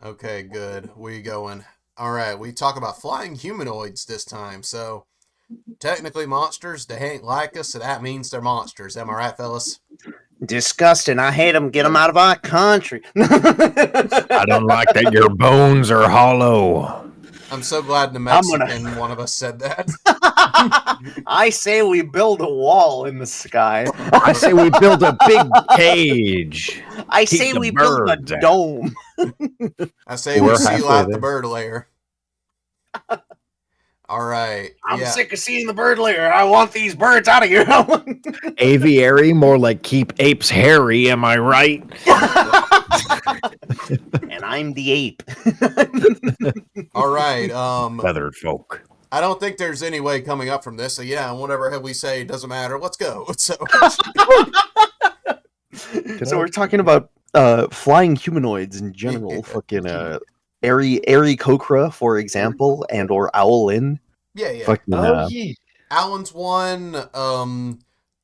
Okay, good. We going. All right, we talk about flying humanoids this time. So, technically monsters, they ain't like us, so that means they're monsters. Am I right, fellas? Disgusting. I hate them. Get them out of our country. I don't like that your bones are hollow. I'm so glad the I'm gonna- Mexican one of us said that. I say we build a wall in the sky. I say we build a big cage. I Keep say the we build a birds out. dome. I say We're we seal halfway out the there. bird layer. All right. I'm yeah. sick of seeing the bird layer. I want these birds out of here. Aviary, more like keep apes hairy, am I right? And I'm the ape. All right. Feathered folk. I don't think there's any way coming up from this. So yeah, whatever we say doesn't matter. Let's go. So So we're talking about flying humanoids in general. Fucking Aarakocra, for example, and or Owlin. yeah. Fucking, yeah. Alan's one.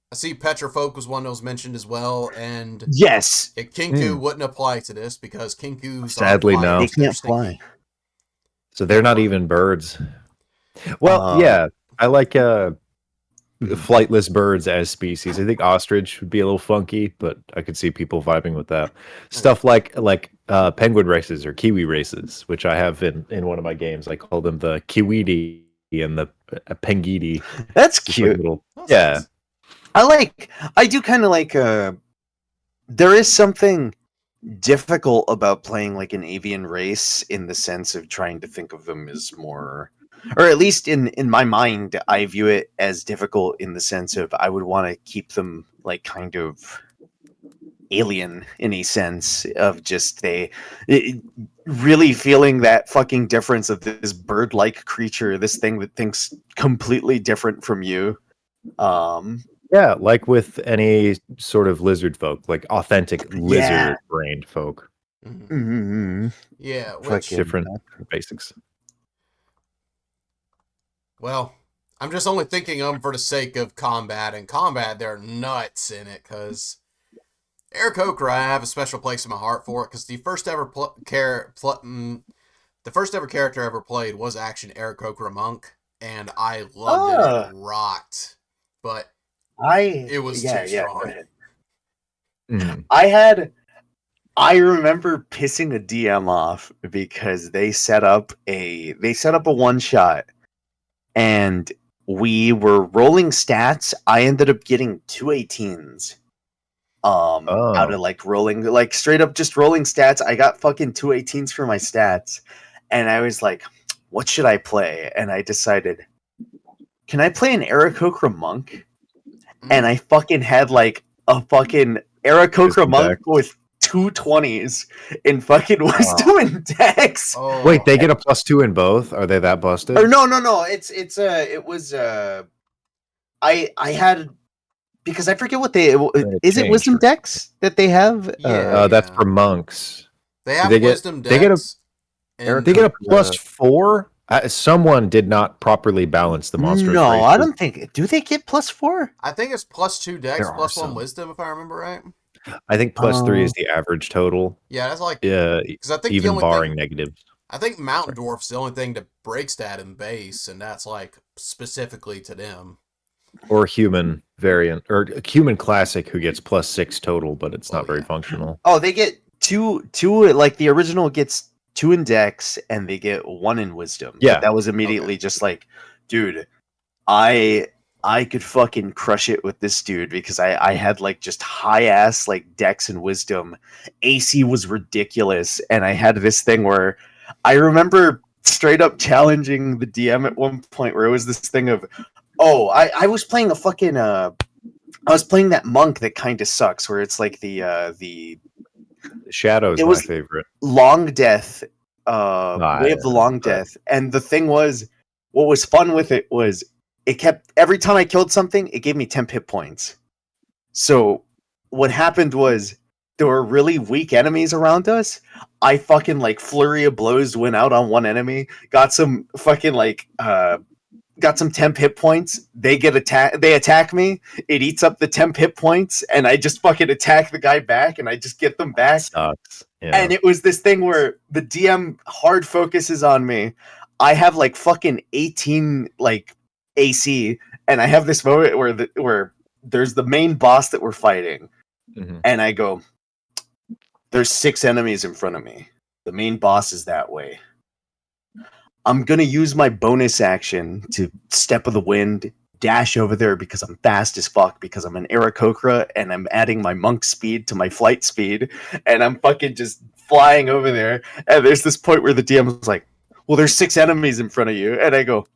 I see Petrofolk was one that was mentioned as well, and yes, Kinku wouldn't apply to this because Kinku's Sadly, no. they can't fly. So they're not even birds. Well, yeah, I like flightless birds as species. I think ostrich would be a little funky, but I could see people vibing with that. Stuff like penguin races or kiwi races, which I have in one of my games. I call them the kiwidi and the pengidi. That's cute. Yeah. I do kind of like there is something difficult about playing like an avian race in the sense of trying to think of them as more, or at least in my mind I view it as difficult in the sense of I would want to keep them like kind of alien in a sense of just really feeling that fucking difference of this bird-like creature, this thing that thinks completely different from you. Yeah, like with any sort of lizard folk, like authentic lizard-brained folk. Mm-hmm. Yeah, Which, different basics. Well, I'm just only thinking of them for the sake of combat, and combat, they're nuts in it, because Aarakocra, I have a special place in my heart for it, because the first ever character I ever played was Action Aarakocra Monk, and I loved it. It rocked. But it was too strong. I remember pissing a DM off because they set up a one shot and we were rolling stats. I ended up getting 2 18s. Out of like rolling, like straight up just rolling stats. I got fucking 2 18s for my stats. And I was like, what should I play? And I decided, can I play an Aarakocra Monk? And I fucking had like a fucking Aarakocra Monk with 2 20s in fucking Wisdom and Dex. Oh. Wait, they get a +2 in both? Are they that busted? Or no. I had, because I forget what is it Wisdom Dex that they have? Yeah. That's for monks. They have Wisdom Dex. They get a +4? Someone did not properly balance the monster. No, I don't think. Do they get +4? I think it's +2 Dex, +1 Wisdom, if I remember right. I think +3 is the average total. Yeah, that's like because I think even barring negatives. I think Mountain Dwarf's the only thing that breaks that in base, and that's like specifically to them. Or human variant, or human classic who gets +6 total, but it's not very functional. Oh, they get two. Like the original gets 2 in Dex, and they get 1 in Wisdom. Yeah, but that was immediately just like, dude, I could fucking crush it with this dude because I had like just high ass like Dex and Wisdom. AC was ridiculous, and I had this thing where I remember straight up challenging the DM at one point where it was this thing of, I was playing a fucking I was playing that monk that kind of sucks, where it's like the Shadow's my favorite. Long Death, Way of the Long Death. And the thing was, what was fun with it was it kept, every time I killed something, it gave me 10 hit points. So what happened was there were really weak enemies around us. I fucking like flurry of blows went out on one enemy, got some fucking like got some temp hit points. They attack me. It eats up the temp hit points, and I just fucking attack the guy back, and I just get them back. Sucks. Yeah. And it was this thing where the DM hard focuses on me. I have like fucking 18 like AC, and I have this moment where there's the main boss that we're fighting, and I go, "There's 6 enemies in front of me. The main boss is that way. I'm gonna use my bonus action to Step of the Wind, dash over there because I'm fast as fuck, because I'm an Aarakocra, and I'm adding my monk speed to my flight speed, and I'm fucking just flying over there. And there's this point where the DM was like, well, there's 6 enemies in front of you. And I go,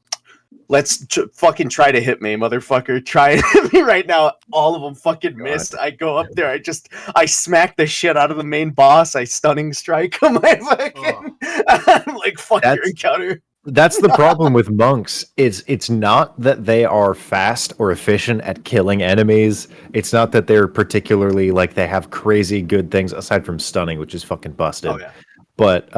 let's fucking try to hit me, motherfucker. Try and hit me right now. All of them fucking missed. I go up there. I smack the shit out of the main boss. I stunning strike on my fucking... I'm like, fuck your encounter. That's the problem with monks. It's not that they are fast or efficient at killing enemies. It's not that they're particularly like they have crazy good things aside from stunning, which is fucking busted. Oh, yeah. But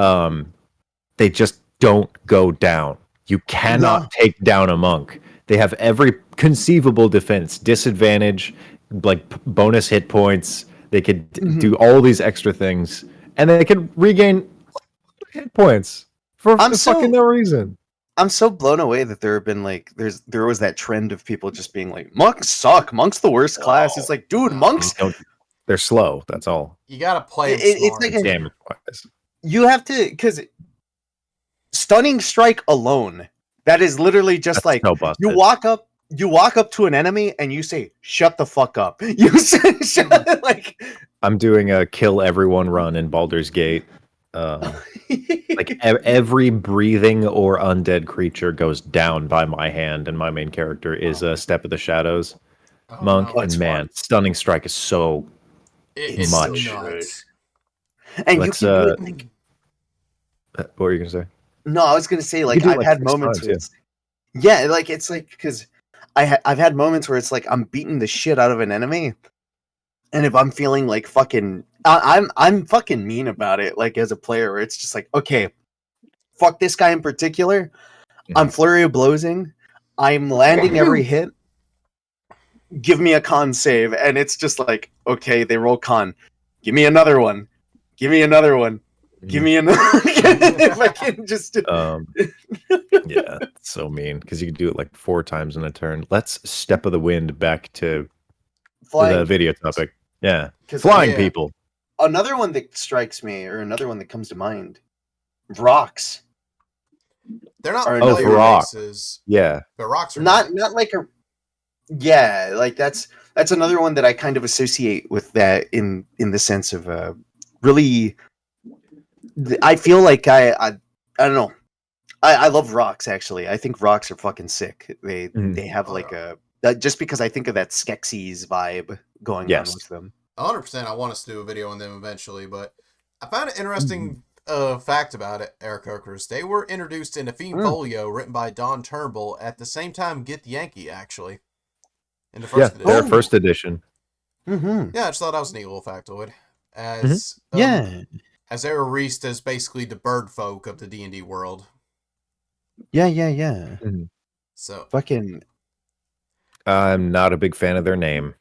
they just don't go down. You cannot take down a monk. They have every conceivable defense, disadvantage, like bonus hit points. They could do all these extra things, and they can regain hit points for fucking no reason. I'm so blown away that there have been like there was that trend of people just being like, monks suck. Monks the worst class. It's like, dude, monks they're slow. That's all. You gotta play. It's like damage wise. You have to, because stunning strike alone, that is literally just like you walk up to an enemy and you say, shut the fuck up. You say, like, I'm doing a kill everyone run in Baldur's Gate. Like every breathing or undead creature goes down by my hand, and my main character is a Step of the Shadows monk. And man, stunning strike is so much. And you can do it like, what were you gonna say? No, I was gonna say like I've had moments where like it's like because I've had moments where it's like I'm beating the shit out of an enemy, and if I'm feeling like fucking I'm fucking mean about it, like as a player, where it's just like, okay, fuck this guy in particular. I'm flurry of blowsing. I'm landing every hit. Give me a con save, and it's just like, okay, they roll con. Give me another one. Give me another one. Give me another. If I can just. Yeah, it's so mean because you can do it like 4 times in a turn. Let's Step of the Wind back to the video topic. Yeah, flying people. Another one that strikes me, or another one that comes to mind, rocks. They're not rocks. Yeah, but rocks are not like a. Yeah, like that's another one that I kind of associate with that in the sense of really. I feel like I don't know. I love rocks actually. I think rocks are fucking sick. They have like just because I think of that Skeksis vibe going on with them. 100%. I want us to do a video on them eventually, but I found an interesting fact about it. Aarakocras, they were introduced in a Fiend Folio written by Don Turnbull at the same time Get the Yankee actually. In the first edition. Their first edition. Yeah, I just thought that was a neat little factoid. As as they were released as basically the bird folk of the D&D world. Yeah. So fucking. I'm not a big fan of their name.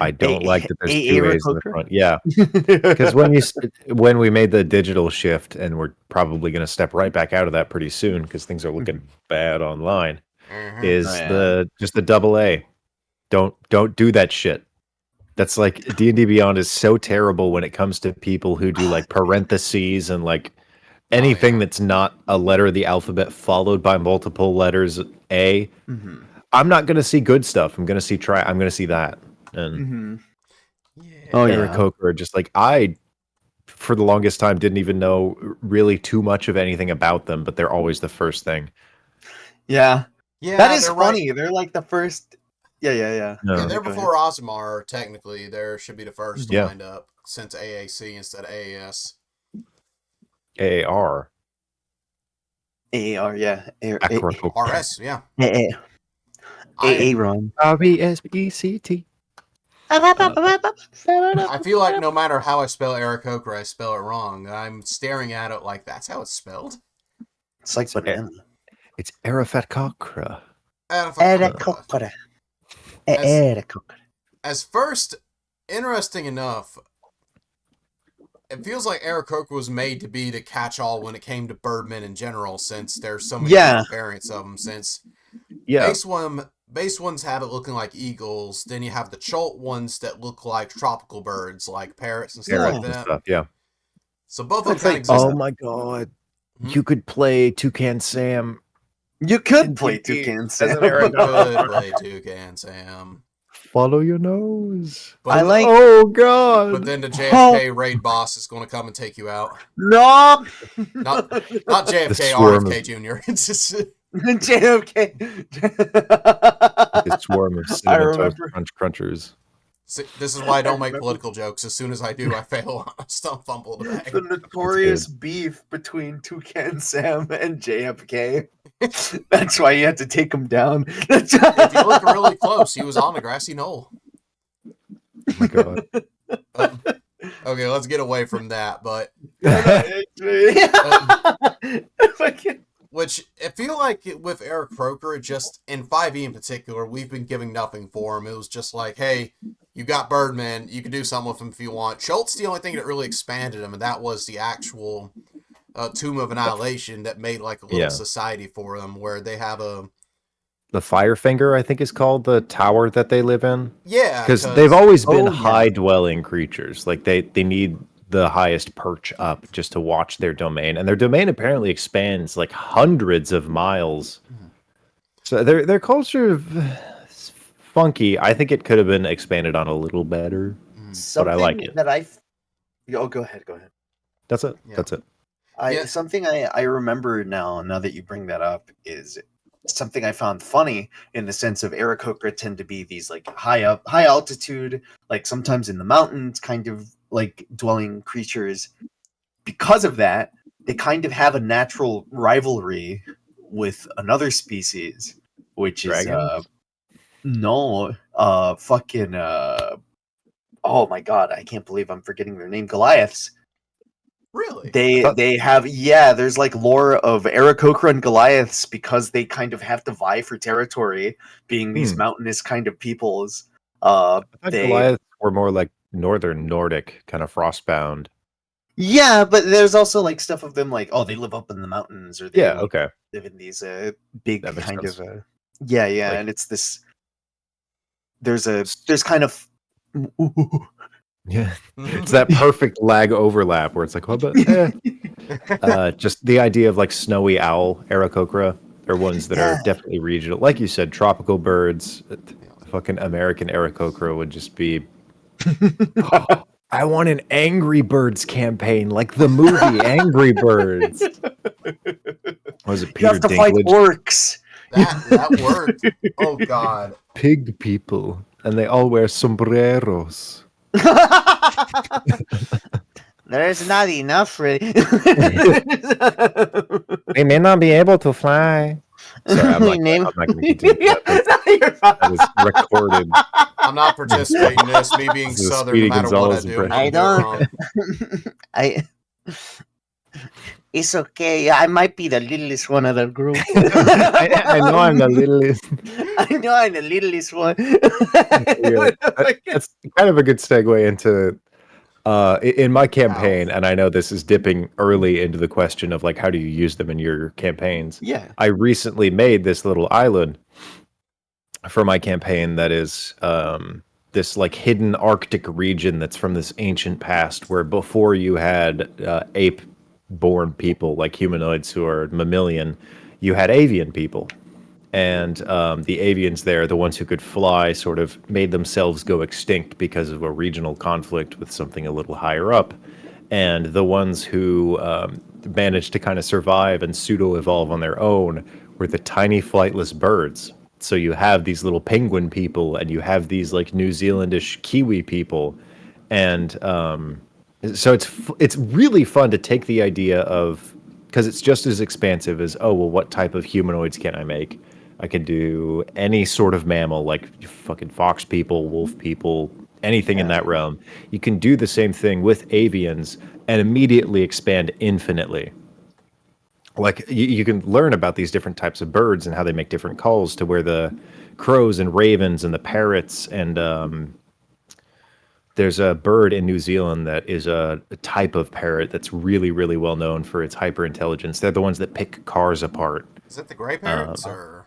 I don't like that there's 2 A's in the front. Yeah, because when we made the digital shift, and we're probably going to step right back out of that pretty soon because things are looking bad online. Is just the double A? Don't do that shit. That's like D&D Beyond is so terrible when it comes to people who do like parentheses and like anything that's not a letter of the alphabet followed by multiple letters A. I'm not going to see good stuff. I'm going to see I'm going to see that. And Aarakocra, just like I, for the longest time, didn't even know really too much of anything about them, but they're always the first thing. Yeah, that is funny. Right. They're like the first. Yeah. Yeah, they're before Aasimar. Technically, they should be the first to wind up since AAC instead of AAS. AAR. AAR, yeah. RS, yeah. AA run. RESPCT. I feel like no matter how I spell Aarakocra, I spell it wrong. I'm staring at it like that's how it's spelled. It's like banana. It's Aarakocra. Aarakocra. Aarakocra. As Aarakocra. as first, interesting enough, it feels like Aarakocra was made to be the catch-all when it came to Birdmen in general, since there's so many Yeah. different variants of them. Since Yeah. base ones have it looking like eagles, then you have the cholt ones that look like tropical birds, like parrots and stuff Parrots like and that. stuff, yeah. So both of them Looks kind of like- exist. Oh my god. Hmm? You could play Toucan Sam. You could And play DP Toucan as Sam. an Aarakocra. Good play, Toucan Sam. Follow your nose. But, I like- Oh god. but then the JFK raid boss is going to come and take you out. No! Not JFK, The swarm RFK Jr. It's just... JFK. A swarm of I cinnamon toast remember. crunchers. See, this is why I don't make political jokes. As soon as I do, I fail. I still fumble the bag. The notorious beef between Toucan Sam and JFK. That's why you had to take him down. If you look really close, he was on a grassy knoll. Oh my god. Okay, let's get away from that. But which I feel like with Aarakocra, just in 5e in particular, we've been giving nothing for him. It was just like, hey, you got Birdman, you can do something with him if you want. Cholt's the only thing that really expanded him, and that was the actual Tomb of Annihilation that made like a little society for them, where they have a... The Firefinger, I think, is called the tower that they live in. Yeah, because they've always been Oh, yeah. high-dwelling creatures. Like they need the highest perch up just to watch their domain, and their domain apparently expands like hundreds of miles. So their culture is funky. I think it could have been expanded on a little better, but I like it. That Oh, go ahead. That's it. Yeah. That's it. Something I remember now that you bring that up is something I found funny in the sense of Aarakocra tend to be these like high altitude, like sometimes in the mountains, kind of like dwelling creatures. Because of that, they kind of have a natural rivalry with another species, which Dragons? oh my god, I can't believe I'm forgetting their name. Goliaths. Really? They have there's like lore of Aarakocra and Goliaths because they kind of have to vie for territory, being these mountainous kind of peoples. I thought Goliaths were more like northern Nordic, kind of frostbound. Yeah, but there's also like stuff of them like, oh, they live up in the mountains, or they okay. live in these big That makes kind sense. of like, and it's this. There's kind of. Yeah, it's that perfect lag overlap where it's like, what about just the idea of like snowy owl Aarakocra are ones that are definitely regional. Like you said, tropical birds. Fucking American Aarakocra would just be. I want an Angry Birds campaign, like the movie Angry Birds. Was it Peter You have to fight orcs. That worked. Oh god. Pig people, and they all wear sombreros. There's not enough, really. They may not be able to fly. Sorry, I'm not going to continue that was recorded. I'm not participating in this. Me being This is a Southern, Speedy no matter what I Gonzalez do, impression. I don't. It's okay. I might be the littlest one of the group. I know I'm the littlest. I know I'm the littlest one. That's kind of a good segue into in my campaign, and I know this is dipping early into the question of like how do you use them in your campaigns. Yeah. I recently made this little island for my campaign that is this like hidden Arctic region that's from this ancient past where before you had ape-born people like humanoids who are mammalian, you had avian people. And the avians there, the ones who could fly, sort of made themselves go extinct because of a regional conflict with something a little higher up. And the ones who managed to kind of survive and pseudo-evolve on their own were the tiny flightless birds. So you have these little penguin people, and you have these like New Zealandish Kiwi people, and so it's really fun to take the idea of, because it's just as expansive as, oh well, what type of humanoids can I make? I could do any sort of mammal, like fucking fox people, wolf people, anything in that realm. You can do the same thing with avians and immediately expand infinitely. like you can learn about these different types of birds and how they make different calls to where the crows and ravens and the parrots and there's a bird in New Zealand that is a type of parrot that's really, really well known for its hyper intelligence. They're the ones that pick cars apart. Is it the gray Um, parrots or?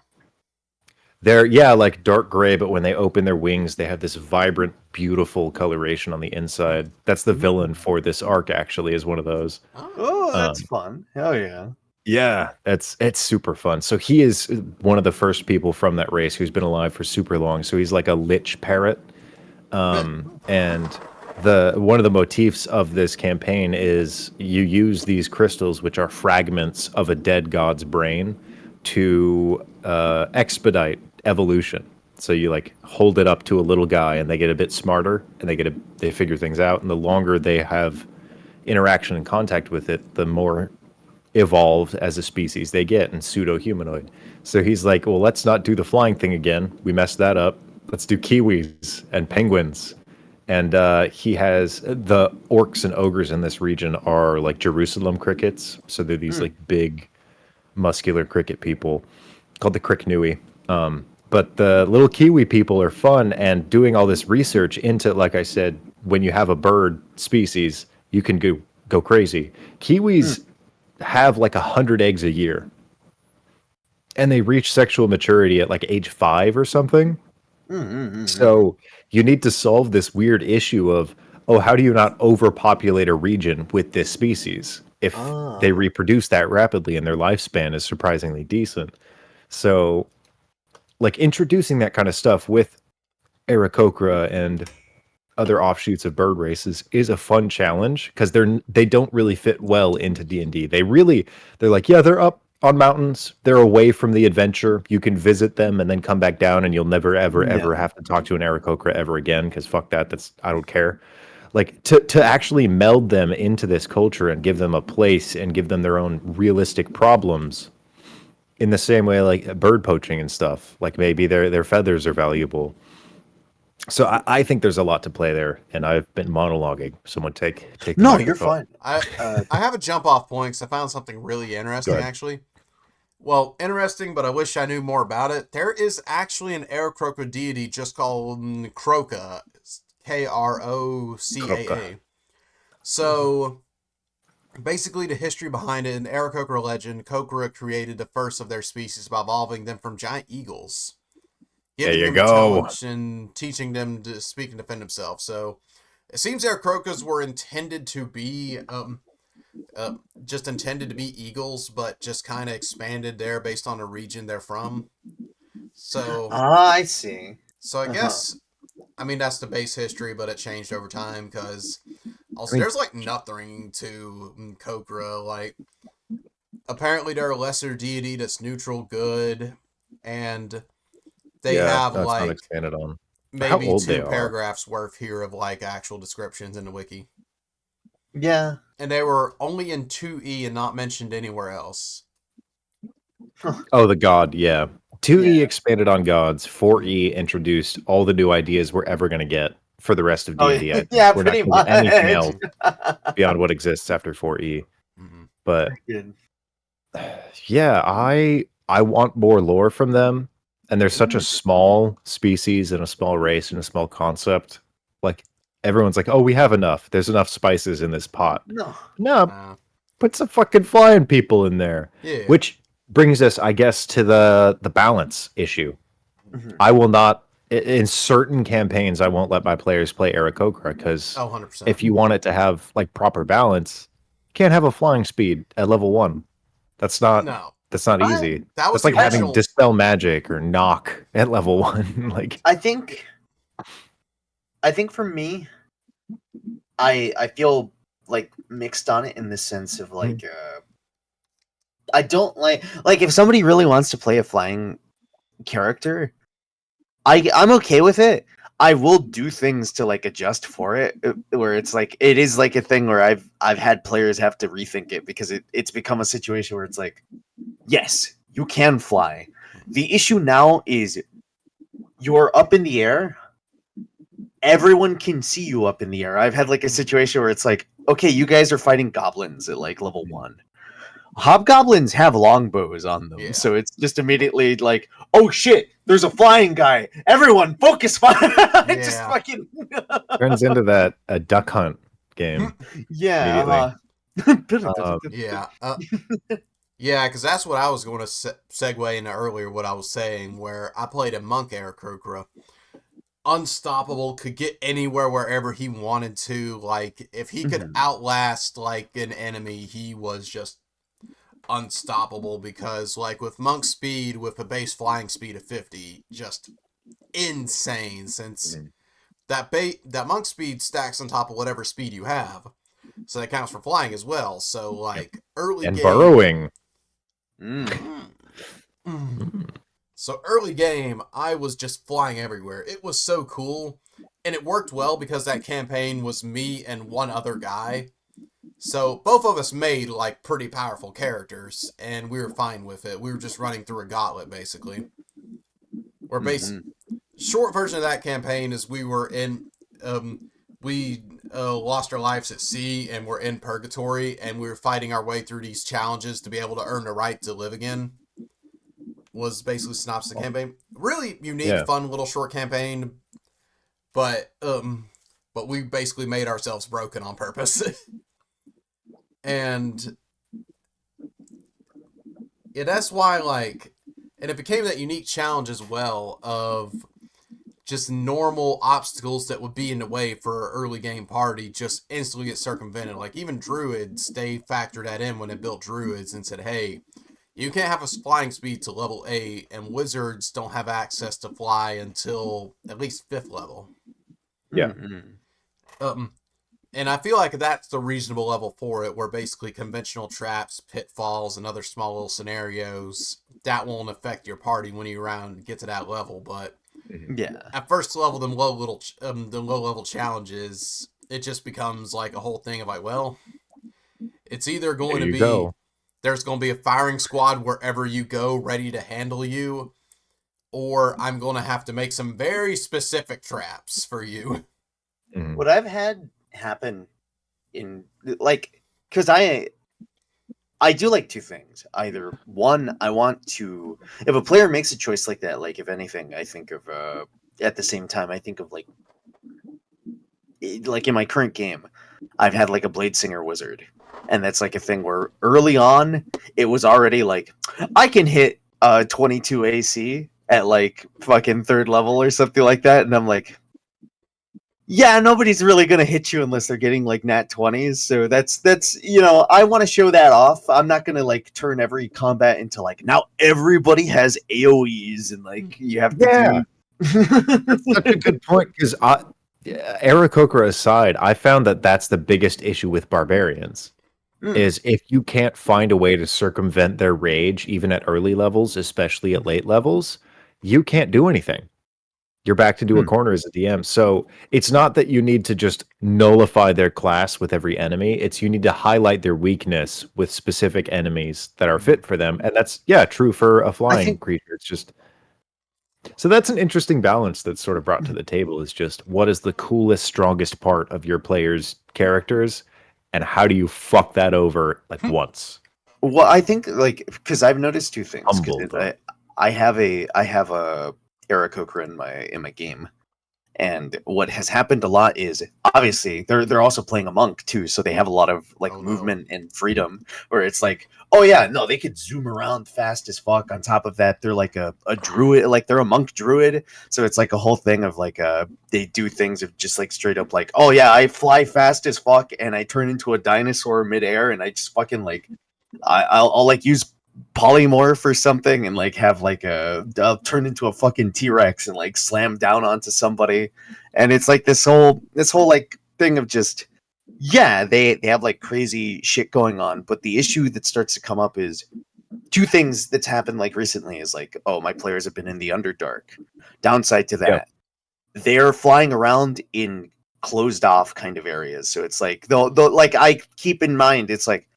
they're yeah, like dark gray, but when they open their wings, they have this vibrant, beautiful coloration on the inside. That's the villain for this arc. Actually, is one of those. Oh. Oh, that's Um, fun. Hell yeah. yeah, it's super fun. So he is one of the first people from that race who's been alive for super long. So he's like a lich parrot. And the one of the motifs of this campaign is you use these crystals, which are fragments of a dead god's brain, to expedite evolution. So you like hold it up to a little guy, and they get a bit smarter, and they figure things out. And the longer they have interaction and contact with it, the more evolved as a species they get, and pseudo humanoid. So he's like, well, let's not do the flying thing again. We messed that up. Let's do kiwis and penguins. And he has the orcs and ogres in this region are like Jerusalem crickets. So they're these like big, muscular cricket people called the Cricknui. But the little kiwi people are fun, and doing all this research into, like I said, when you have a bird species, you can go crazy. Kiwis have like 100 eggs a year, and they reach sexual maturity at like age 5 or something. So you need to solve this weird issue of, oh, how do you not overpopulate a region with this species if they reproduce that rapidly and their lifespan is surprisingly decent? So, like, introducing that kind of stuff with Aarakocra and other offshoots of bird races is a fun challenge because they don't really fit well into D&D. They're like, yeah, they're up on mountains, they're away from the adventure. You can visit them and then come back down, and you'll never ever have to talk to an Aarakocra ever again, because fuck that. That's I don't care. Like to actually meld them into this culture and give them a place and give them their own realistic problems in the same way like bird poaching and stuff. Like maybe their feathers are valuable. So I think there's a lot to play there, and I've been monologuing. Someone take the No, you're microphone. fine. I have a jump off point because I found something really interesting ahead. actually. Well, interesting, but I wish I knew more about it. There is actually an Aarakocra deity just called Croca, Krocaa. Croca. So, basically, the history behind it, in Aarakocra legend, Kokra created the first of their species by evolving them from giant eagles, giving There you them go. intelligence and teaching them to speak and defend themselves. So, it seems Aarakocras were intended to be just intended to be eagles, but just kind of expanded there based on the region they're from. So, I see. so I guess, I mean, that's the base history, but it changed over time because also I mean- there's like nothing to Kokra. Like, apparently they're a lesser deity that's neutral good, and they have that's not like expanded on. maybe old they 2 are. paragraphs worth here of like actual descriptions in the wiki. Yeah. And they were only in 2E and not mentioned anywhere else. Oh, the god, yeah. 2E Yeah. expanded on gods. 4E introduced all the new ideas we're ever going to get for the rest of Oh, D&D. I think. yeah, We're not pretty gonna get anything else much. beyond what exists after 4E. Mm-hmm. But Good. yeah, I want more lore from them. And they're such a small species and a small race and a small concept. Like everyone's like, "Oh, we have enough. There's enough spices in this pot." No. No, put some fucking flying people in there. Yeah. Which brings us, I guess, to the balance issue. Mhm. I will not in certain campaigns. I won't let my players play Aarakocra because 100%. if you want it to have like proper balance, you can't have a flying speed at level 1. That's not No. that's not I- easy. That was That's like the having original. dispel magic or knock at level 1. Like I think for me, I feel like mixed on it in the sense of like I don't like if somebody really wants to play a flying character, I'm okay with it. I will do things to like adjust for it, where it's like it is like a thing where I've had players have to rethink it because it's become a situation where it's like, yes, you can fly. The issue now is you're up in the air. Everyone can see you up in the air. I've had like a situation where it's like, okay, you guys are fighting goblins at like level 1. hobgoblins have longbows on them, Yeah. so it's just immediately like, oh shit, there's a flying guy. Everyone, focus fire! It just Yeah. fucking Turns into that a duck hunt game yeah. immediately. Yeah. Yeah, because that's what I was going to segue into earlier, what I was saying, where I played a monk Aarakocra. Unstoppable, could get anywhere wherever he wanted to. Like, if he could outlast, like, an enemy, he was just unstoppable because, like, with monk speed, with a base flying speed of 50, just insane since that monk speed stacks on top of whatever speed you have. So that counts for flying as well. So, like, early And game... burrowing. So early game, I was just flying everywhere. It was so cool, and it worked well because that campaign was me and one other guy. So both of us made like pretty powerful characters, and we were fine with it. We were just running through a gauntlet basically. Short version of that campaign is we were in we lost our lives at sea and we're in purgatory, and we were fighting our way through these challenges to be able to earn the right to live again. Was basically synopsis of the campaign. Really unique, fun little short campaign, but we basically made ourselves broken on purpose. And yeah, that's why, like, and it became that unique challenge as well of just normal obstacles that would be in the way for an early game party just instantly get circumvented. Like, even druids, they factored that in when they built druids and said, hey, you can't have a flying speed to level 8, and wizards don't have access to fly until at least 5th level. Yeah. And I feel like that's the reasonable level for it, where basically conventional traps, pitfalls, and other small little scenarios, that won't affect your party when you get to that level. But at first level, the low level challenges, it just becomes like a whole thing of like, well, it's either going to be... There's going to be a firing squad wherever you go ready to handle you, or I'm going to have to make some very specific traps for you. What I've had happen in, like, because I do like two things. Either one, I want to, if a player makes a choice like that, like, if anything, I think of, at the same time, I think of, like in my current game, I've had, like, a Blade Singer Wizard. And that's like a thing where early on it was already like, I can hit 22 AC at like fucking 3rd level or something like that, and I'm like, yeah, nobody's really gonna hit you unless they're getting like nat 20s. So that's I want to show that off. I'm not gonna like turn every combat into like, now everybody has AoEs and like you have to do. That's such a good point, because Aarakocra aside, I found that that's the biggest issue with barbarians. Is if you can't find a way to circumvent their rage, even at early levels, especially at late levels, you can't do anything. You're back to do a corner as a DM. So it's not that you need to just nullify their class with every enemy. It's you need to highlight their weakness with specific enemies that are fit for them. And that's, true for a flying creature. It's just... So that's an interesting balance that's sort of brought to the table, is just what is the coolest, strongest part of your players' characters, and how do you fuck that over like once? Well, I think like, because I've noticed two things. Humble, I have a Aarakocra in my game, and what has happened a lot is obviously they're also playing a monk too, so they have a lot of like movement and freedom. Where it's like, oh yeah, no, they could zoom around fast as fuck. On top of that, they're like a druid, like they're a monk druid, so it's like a whole thing of like they do things of just like straight up like, oh yeah, I fly fast as fuck and I turn into a dinosaur midair and I just fucking like I'll like use polymorph or something and like have like I'll turn into a fucking T-Rex and like slam down onto somebody, and it's like this whole like thing of just, yeah, they have like crazy shit going on. But the issue that starts to come up is two things that's happened like recently is like, oh, my players have been in the Underdark. Downside to that, they're flying around in closed off kind of areas, so it's like they'll like, I keep in mind, it's like,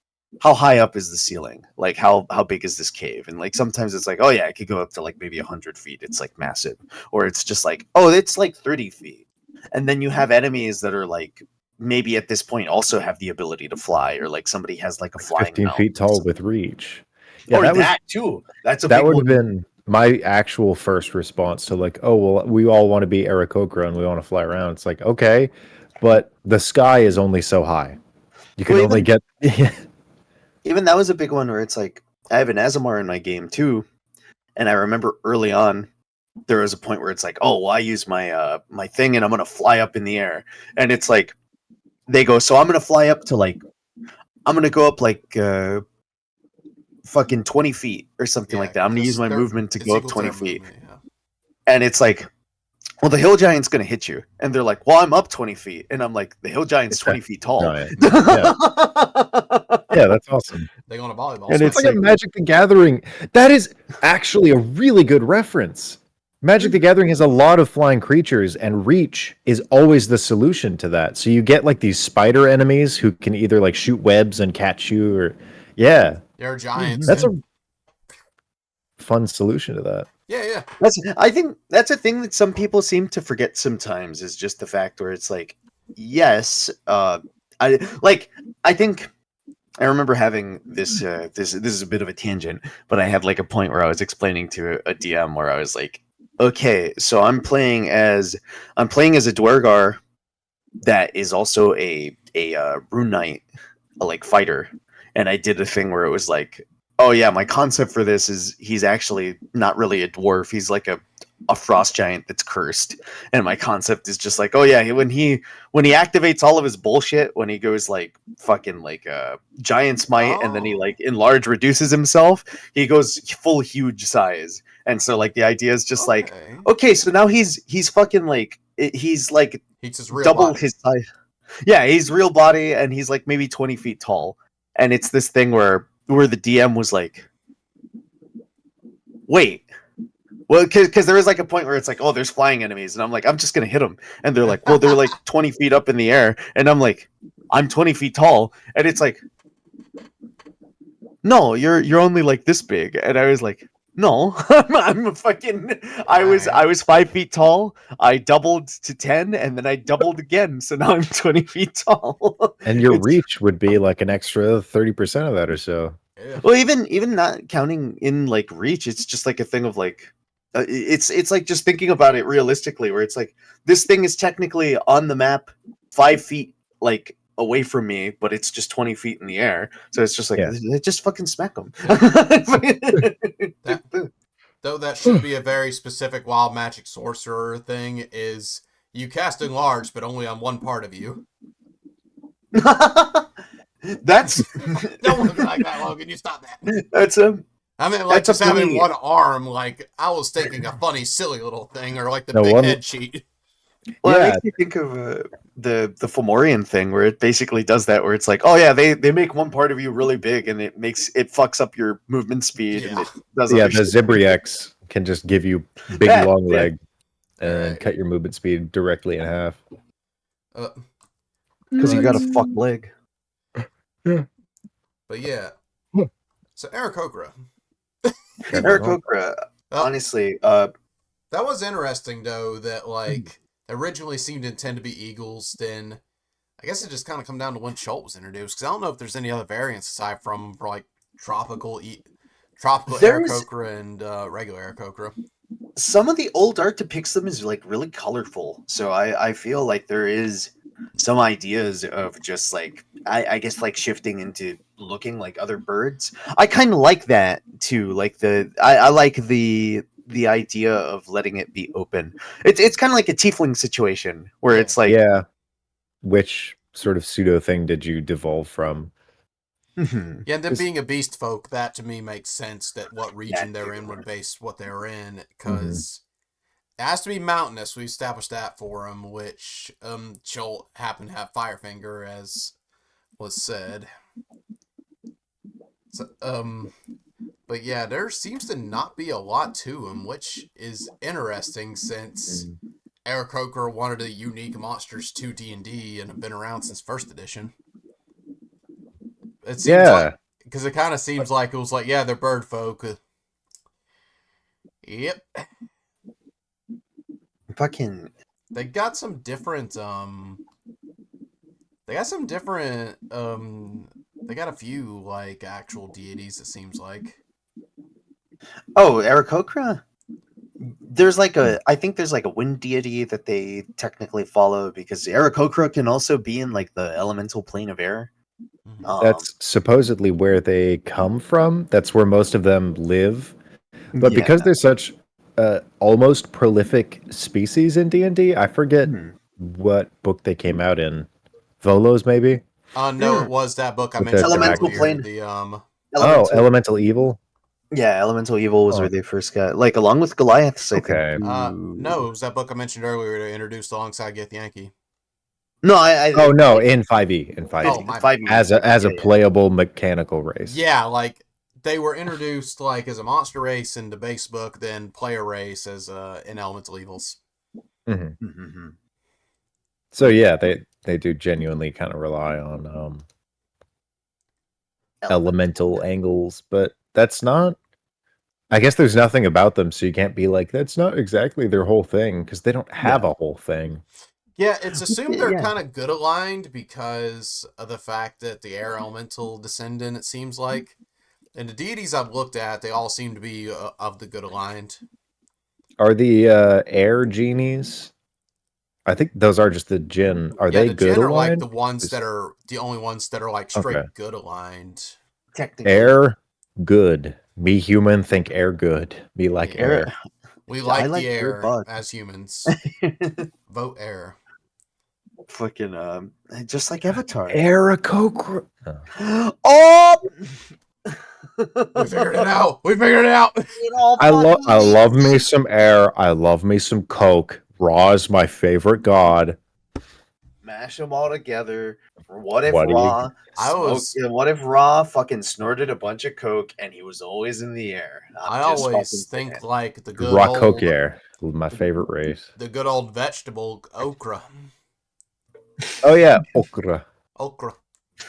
how high up is the ceiling? Like how big is this cave? And like sometimes it's like, oh yeah, it could go up to like maybe 100 feet. It's like massive. Or it's just like, oh, it's like 30 feet. And then you have enemies that are like maybe at this point also have the ability to fly, or like somebody has like a Like flying 15 mount feet or tall something. with reach. Yeah, Or that was that too. That's a that big would have one. been my actual first response to like, oh well, we all want to be Aarakocra and we want to fly around. It's like, okay, but the sky is only so high. You can Well, only get even that was a big one where it's like I have an Azamar in my game too, and I remember early on there was a point where it's like, oh, well, I use my my thing and I'm gonna fly up in the air, and it's like they go, so I'm gonna fly up to like I'm gonna go up like fucking 20 feet or something Yeah, like that. I'm gonna use because my movement to it's go up equal to 20 their feet, movement. Yeah. and it's like, well, the hill giant's gonna hit you, and they're like, well, I'm up 20 feet, and I'm like, the hill giant's it's that 20 feet tall. giant. Yeah. Yeah, yeah, that's awesome. They go on a volleyball And It's swing. it's like a like, Magic the Gathering. That is actually a really good reference. Magic the Gathering has a lot of flying creatures, and reach is always the solution to that. So you get like these spider enemies who can either like shoot webs and catch you, or yeah, They're giants. that's a fun solution to that. Yeah, yeah. I think that's a thing that some people seem to forget sometimes, is just the fact where it's like, yes, I like I think I remember having this this is a bit of a tangent, but I had like a point where I was explaining to a DM where I was like, okay, so I'm playing as a Dwergar that is also a rune knight, a like fighter, and I did a thing where it was like, oh yeah, my concept for this is he's actually not really a dwarf, he's like a frost giant that's cursed, and my concept is just like, oh yeah, when he activates all of his bullshit, when he goes like fucking like giant's might, and then he Oh, like enlarge reduces himself, he goes full huge size, and so like the idea is just like, okay. okay, so now he's fucking like he's like He's his real double body. his size. Yeah, he's real body, and he's like maybe 20 feet tall. And it's this thing where the DM was like, wait, well, because there was like a point where it's like, oh, there's flying enemies, and I'm like, I'm just gonna hit them, and they're like, well, they're like 20 feet up in the air, and I'm like, I'm 20 feet tall, and it's like, no, you're only like this big, and I was like, no, I'm a fucking, I Alright. was 5 feet tall, I doubled to 10, and then I doubled again, so now I'm 20 feet tall. And your It's reach would be like an extra 30% of that or so. Yeah. well, even not counting in like reach, it's just like a thing of like, it's like just thinking about it realistically, where it's like this thing is technically on the map 5 feet like away from me, but it's just 20 feet in the air, so it's just like, Yeah. just fucking smack them. That though that should be a very specific wild magic sorcerer thing is you cast enlarge, but only on one part of you. That's Don't look like that, Logan. You stop that. that's a I mean, like that's a just having funny. one arm. Like I was thinking a funny, silly little thing, or like the No big one. head cheat. Well, it Yeah, makes me think of the Fomorian thing, where it basically does that, where it's like, oh yeah, they make one part of you really big, and it fucks up your movement speed, and Yeah. it does yeah. other The shit. Zibriax can just give you big Yeah, long yeah. leg and Alright. cut your movement speed directly in half. Uh, Because you got a but fuck leg. but yeah. So Aarakocra. Eric Okra, Well, honestly, that was interesting though. That like originally seemed to intend to be eagles. Then I guess it just kind of come down to when Schultz was introduced. Because I don't know if there's any other variants aside from like tropical there's Aarakocra and regular Aarakocra. some of the old art depicts them as like really colorful. So I feel like there is some ideas of just like, I guess like shifting into looking like other birds. I kind of like that too. Like I like the idea of letting it be open. It's kind of like a tiefling situation where Yeah. it's like, Yeah. Which sort of pseudo thing did you devolve from? mhm, Yeah, and them 'Cause- being a beast folk, that to me makes sense that what region that they're in too. would base what they're in, Mhm. because it has to be mountainous. We established that for them, which Joel happened to have Firefinger, as was said. So, but yeah, there seems to not be a lot to him, which is interesting since Mm. Aarakocra wanted a unique monsters to D&D and have been around since first edition. It seems like Yeah. because it kind of seems like it was like, yeah, they're bird folk. Yep, fucking they got some different They got some different. They got a few like actual deities. It seems like. Oh, Aarakocra? There's like I think there's like a wind deity that they technically follow because Aarakocra can also be in like the elemental plane of air. Mhm. That's supposedly where they come from. That's where most of them live. But Yeah. because they're such almost prolific species in D&D, I forget Hmm. what book they came out in. Volos, maybe? No, it was that book I With the mentioned Elemental dragon. earlier. plane. The Oh, Elemental. Elemental Evil? Yeah, Elemental Evil was Oh, where they first got, like, along with Goliaths, I think. okay. no, it was that book I mentioned earlier to introduce alongside Get Yankee. No, Oh no, in 5e, in 5e. Oh, it's my bad. 5e. As a Yeah, playable mechanical race. Yeah, like they were introduced like as a monster race in the base book, then player race as in Elemental Evils. Mhm. yeah. Mm-hmm. So yeah, they do genuinely kind of rely on elemental angles, but that's not. I guess there's nothing about them, so you can't be like that's not exactly their whole thing because they don't have Yeah. a whole thing. Yeah, it's assumed they're Yeah. kind of good aligned because of the fact that the air elemental descendant, it seems like. And the deities I've looked at, they all seem to be of the good aligned. Are the air genies? I think those are just the Jinn. Are Yeah, they the good Jinn are like aligned? the ones that 'Cause are the only ones that are like okay, straight good aligned. Technically. air good. Me human think air good. Me like Yeah. Air, air. We I like the like air air bud. as humans. Vote air. Fucking, just like Avatar. Aarakocra. Oh! We figured it out. We figured it out. It all I fucking love makes me sense. some air. I love me some Coke. Raw is my favorite god. Mash them all together. What if What do you I smoked? was What if Raw fucking snorted a bunch of coke and he was always in the air? I'm I just always fucking think saying. like the good rock Coke old air? My favorite race. the good old vegetable okra. Oh yeah, okra. Okra. I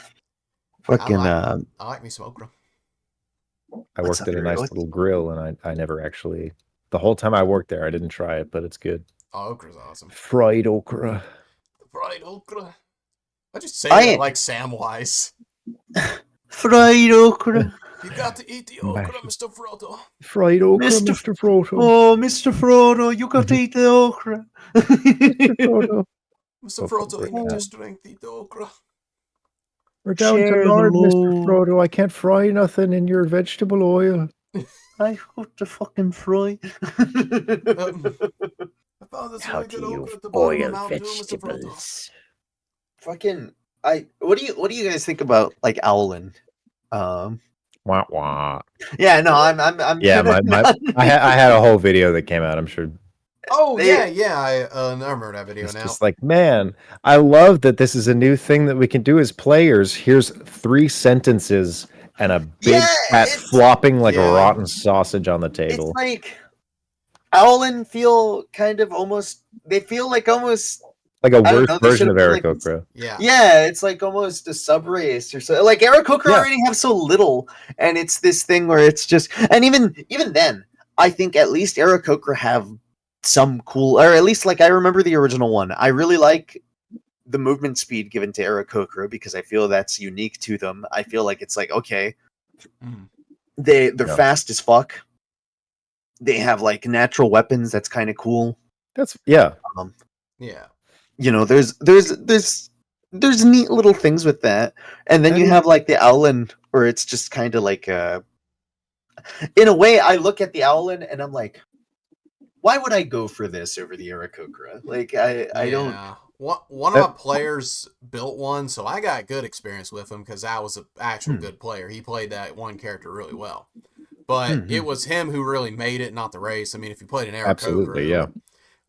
Fucking like I like me some okra. I what's worked at a nice what? little grill, and I never actually. The whole time I worked there, I didn't try it, but it's good. Oh, okra's awesome. Fried okra. Fried okra. I just say that I like Samwise. fried okra, You got to eat the okra, Mash. Mr. Frodo. Fried okra, Mister. Mr. Frodo. Oh, Mr. Frodo, you got to eat the okra. Mr. Frodo. Mr. Oh, fuck, Frodo, we're, you need uh, to strength eat the okra. we're down to Share the lard, Mr. load. Frodo. I can't fry nothing in your vegetable oil. I've got to fucking fry. I found this How really do good you okra at the bottom of boil Mount Doom, Mr. Frodo. vegetables? Fucking what do you guys think about like Owlin? Um Wah wah. yeah, no, I'm Yeah, gonna I had a whole video that came out. I'm sure Oh, they yeah, I remember that video it's now. just like, man, I love that this is a new thing that we can do as players. Here's 3 sentences and a big yeah, cat flopping like a Yeah. rotten sausage on the it's table. like Owlin feel kind of almost they feel like almost Like a I don't worse know, they should version have of been like Aarakocra. Yeah. yeah, it's like almost a sub race or so. Like Aarakocra Yeah. already have so little, and it's this thing where it's just and even then, I think at least Aarakocra have some cool or at least like I remember the original one. I really like the movement speed given to Aarakocra because I feel that's unique to them. I feel like it's like okay, Mhm. they're Yeah. fast as fuck. They have like natural weapons that's kind of cool. That's yeah. Um, Yeah. you know, there's neat little things with that, and then I you mean, have like the Owlin where it's just kind of like in a way, I look at the Owlin and I'm like, why would I go for this over the Aarakocra? Like I don't. Yeah. One of uh, my players built one, so I got good experience with him because I was an actual Hmm. good player. He played that one character really well. But Hmm. it was him who really made it, not the race. I mean, if you played an absolutely, Aarakocra, yeah.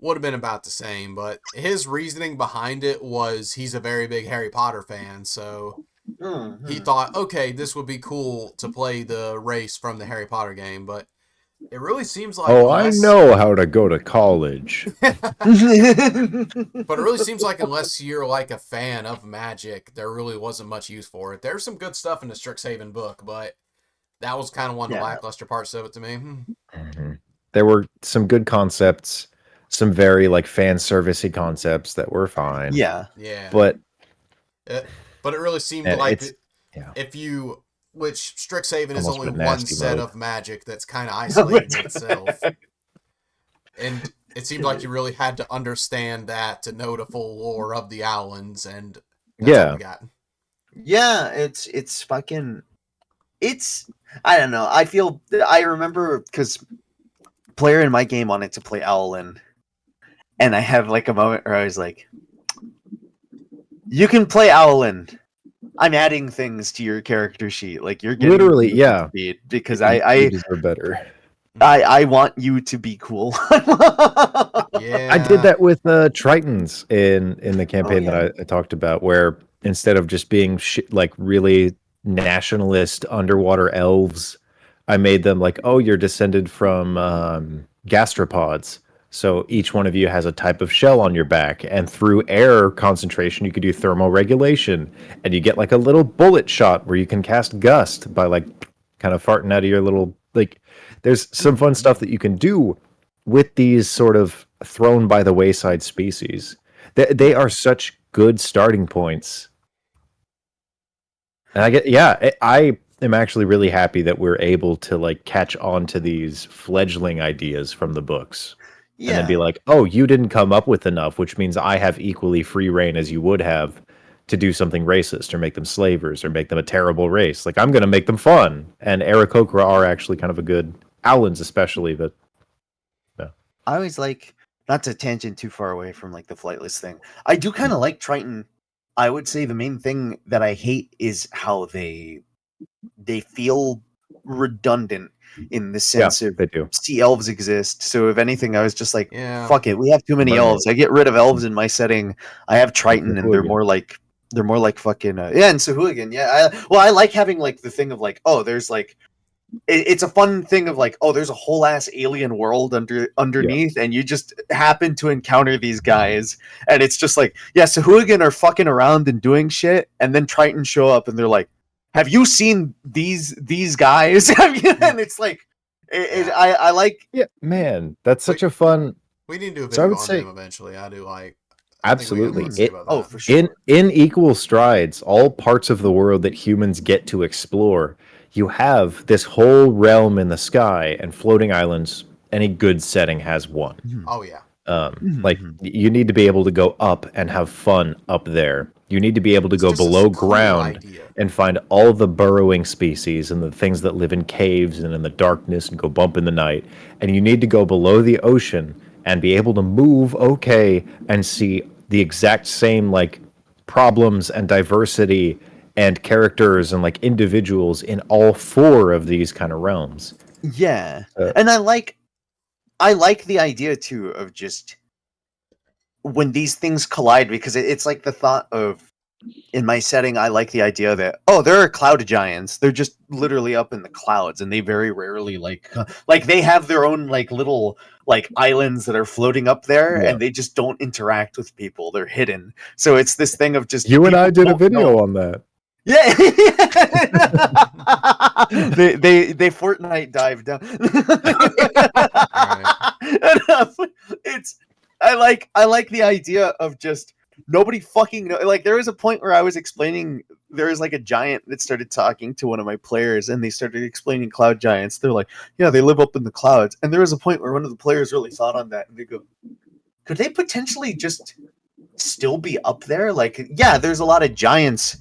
would have been about the same. But his reasoning behind it was he's a very big Harry Potter fan, so he Hmm. thought, okay, this would be cool to play the race from the Harry Potter game. But it really seems like Oh, I unless know how to go to college. But it really seems like unless you're like a fan of Magic, there really wasn't much use for it. There's some good stuff in the Strixhaven book, but that was kind of one of the Yeah. lackluster parts of it to me. Mhm. There were some good concepts, some very like fan servicey concepts that were fine. Yeah. Yeah. But Uh, but it really seemed And like it's yeah, if you, which Strixhaven is almost only with one nasty set mode. of magic that's kind of isolated in itself, and it seemed like you really had to understand that to know the full lore of the Owlins, and that's all we Yeah, got. Yeah, it's fucking it's I don't know. I remember because player in my game wanted to play Owlin, and I had like a moment where I was like, "You can play Owlin. I'm adding things to your character sheet. Like you're getting literally, benefit yeah. speed because You deserve better. I want you to be cool." I did Yeah. that with Tritons in the Oh campaign that yeah. I talked about, where instead of just being like really nationalist underwater elves, I made them like, oh, you're descended from gastropods. So each one of you has a type of shell on your back, and through air concentration, you could do thermal regulation, and you get like a little bullet shot where you can cast gust by like kind of farting out of your little like. There's some fun stuff that you can do with these sort of thrown by the wayside species. They are such good starting points. And I get, yeah, I am actually really happy that we're able to like catch on to these fledgling ideas from the books and then be Yeah. like, oh, you didn't come up with enough, which means I have equally free reign as you would have to do something racist or make them slavers or make them a terrible race. Like, I'm going to make them fun. And Aarakocra are actually kind of a good, Owlins especially, but yeah. I always like not to tangent too far away from like the flightless thing. I do kind of like Triton. I would say the main thing that I hate is how they feel redundant in the Yeah, sense of they do. sea elves exist. So if anything, I was just like, Yeah. fuck it, we have too many Mermaid. elves. I get rid of elves in my setting. I have Triton, and Hooligan. they're more like fucking yeah, and Sahuagin. Yeah, I like having like the thing of like, oh, there's like it's a fun thing of like, oh, there's a whole ass alien world Yeah. underneath, and you just happen to encounter these guys, and it's just like, yeah, Sahuagin are fucking around and doing shit, and then Triton show up, and they're like, "Have you seen these guys?" And it's like, Yeah. I like, Yeah, man, that's We such a fun. we need to do a So I video would on them say eventually. I do like. I think we got a lot absolutely. to say mhm. about Oh, that. for In sure, equal strides, all parts of the world that humans get to explore, you have this whole realm in the sky and floating islands. Any good setting has one. mhm. Oh yeah. Like Mhm. you need to be able to go up and have fun up there. You need to be able to It's go just a below cool ground idea. and find all the burrowing species and the things that live in caves and in the darkness and go bump in the night. And you need to go below the ocean and be able to move okay and see the exact same like problems and diversity and characters and like individuals in all four of these kind of realms. Yeah, Uh, and I like the idea too of just when these things collide because it's like the thought of in my setting, I like the idea that oh, there are cloud giants. They're just literally up in the clouds, and they very rarely like they have their own like little like islands that are floating up there, yeah. and they just don't interact with people. They're hidden. So it's this thing of just You and I people did a don't video know. on that. Yeah, they Fortnite dive down. Right. It's I like the idea of just nobody fucking know. Like there was a point where I was explaining there was like a giant that started talking to one of my players, and they started explaining cloud giants. They're like, yeah, they live up in the clouds. And there was a point where one of the players really thought on that, and they go, could they potentially just still be up there? Like, yeah, there's a lot of giants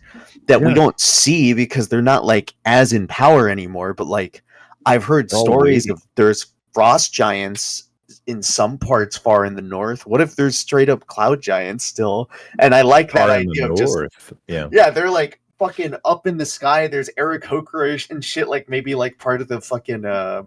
that we Yeah, don't see because they're not like as in power anymore. But like, I've heard they're all stories waiting. of there's frost giants in some parts far in the north. What if there's straight up cloud giants still? And I like that Far in the idea of just north. Yeah. yeah, they're like fucking up in the sky. There's Aarakocra and shit, like maybe like part of the fucking the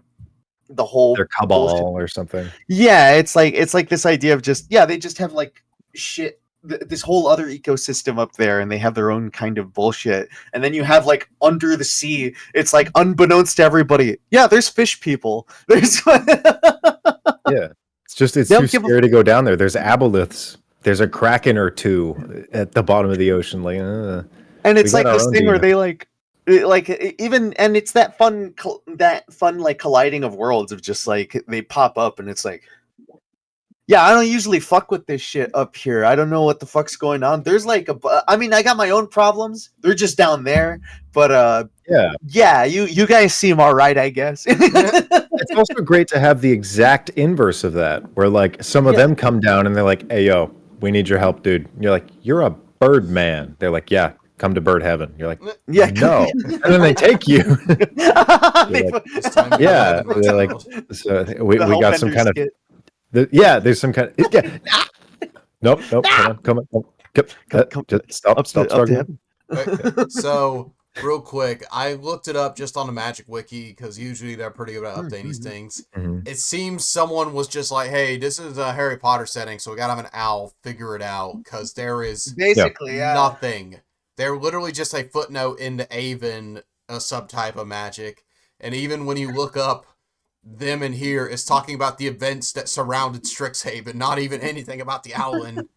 whole They're bullshit. cabal or something. Yeah, it's like this idea of just yeah, they just have like shit this whole other ecosystem up there, and they have their own kind of bullshit. And then you have like under the sea, it's like unbeknownst to everybody. Yeah, there's fish people. There's Yeah. It's just it's they too don't give a scary to go down there. There's aboliths. There's a kraken or two at the bottom of the ocean. Like, and we it's got like our this own thing where demons. they like even and it's that fun like colliding of worlds of just like they pop up and it's like Yeah, I don't usually fuck with this shit up here. I don't know what the fuck's going on. There's like I mean, I got my own problems. They're just down there. But yeah, you guys seem all right, I guess. It's also great to have the exact inverse of that, where like some of them come down and they're like, "Hey, yo, we need your help, dude." And you're like, "You're a Birdman." They're like, "Yeah, come to Bird Heaven." You're like, Yeah, "No," and then they take you. It's time to go Yeah, ahead and they're like, world. "So we got some kind of skit. there's some kind of yeah. Nope, come on. Just stop Up to struggling. heaven. Okay, so, real quick, I looked it up just on the Magic Wiki because usually they're pretty good at updating these things. Mhm. It seems someone was just like, "Hey, this is a Harry Potter setting, so we gotta have an owl. Figure it out," because there is Basically, yeah. nothing. They're literally just a footnote into Avon, a subtype of magic, and even when you look up them in here, it's talking about the events that surrounded Strixhaven, not even anything about the Owlin.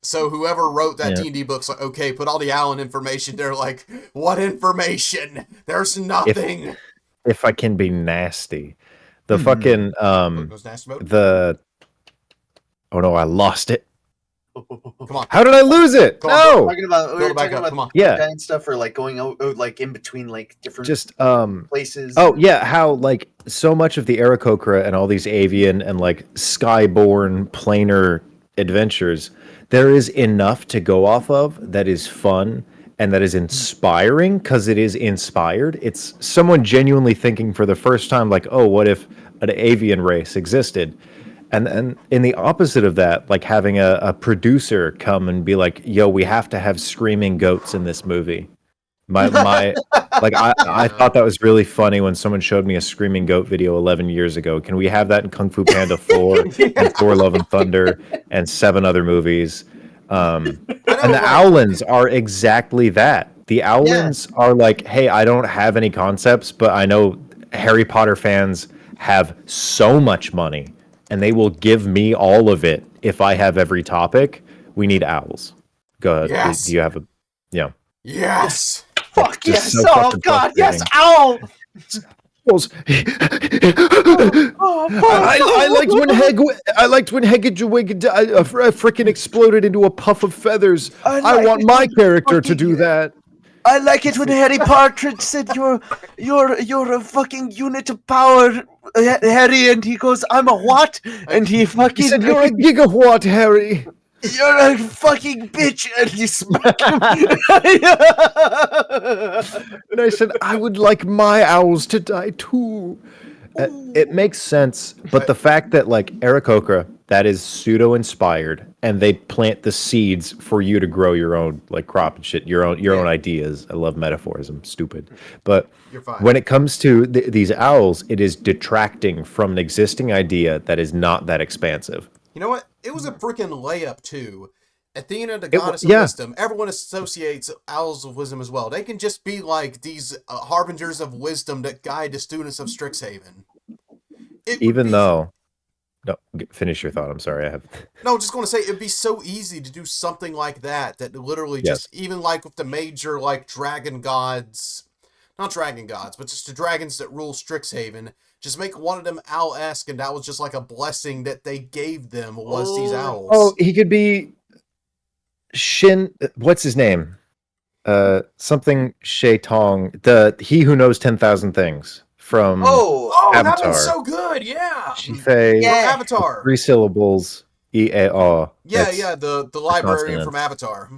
So whoever wrote that D&D book's like, okay, put all the Owlin information. They're like, what information? There's nothing. If I can be nasty, the fucking the oh no, I lost it. Come on. How did I lose it? Come on, No. We were talking about Come on. Yeah. giant stuff, or like going out like in between like different Just places. oh yeah, how like so much of the Aarakocra and all these avian and like skyborne planar adventures, there is enough to go off of that is fun and that is inspiring because it is inspired. It's someone genuinely thinking for the first time, like, oh, what if an avian race existed? And in the opposite of that, like having a producer come and be like, yo, we have to have screaming goats in this movie. My like I thought that was really funny when someone showed me a screaming goat video 11 years ago. Can we have that in Kung Fu Panda 4 and Thor Love and Thunder and 7 other movies? And the Owlins are exactly that. The Owlins are like, hey, I don't have any concepts, but I know Harry Potter fans have so much money and they will give me all of it if I have every topic. We need owls. Go ahead. Yes. Do you have a Yes. Fuck Just yes! so Oh fucking god, yes! frustrating. Owl! I liked when Hegedwig freaking exploded into a puff of feathers. I want my character to do that. I like it when Harry Partridge said you're a fucking unit of power, Harry, and he goes, I'm a what? And he fucking He said, "You're a gigawatt, Harry." You're a fucking bitch, and you smack him. And I said, I would like my owls to die too. It makes sense, but the fact that like Aarakocra, that is pseudo-inspired, and they plant the seeds for you to grow your own like crop and shit, your own ideas. I love metaphors. I'm stupid, but You're fine. when it comes to these owls, it is detracting from an existing idea that is not that expansive. You know what? It was a freaking layup, too. Athena, the goddess of yeah. wisdom, everyone associates owls of wisdom as well. They can just be like these harbingers of wisdom that guide the students of Strixhaven. Even though... No, finish your thought. I'm sorry. I have... No, just going to say, it'd be so easy to do something like that, that literally just, even like with the major, like, dragon gods, not dragon gods, but just the dragons that rule Strixhaven, just make one of them owl-esque, and that was just like a blessing that they gave them, was these owls. Oh, he could be Shin. What's his name? Something Shay Tong. He who knows 10,000 things from that Avatar. one's so good, yeah. Shifei, From Avatar. 3 syllables. E-A-R. Yeah, the librarian from Avatar.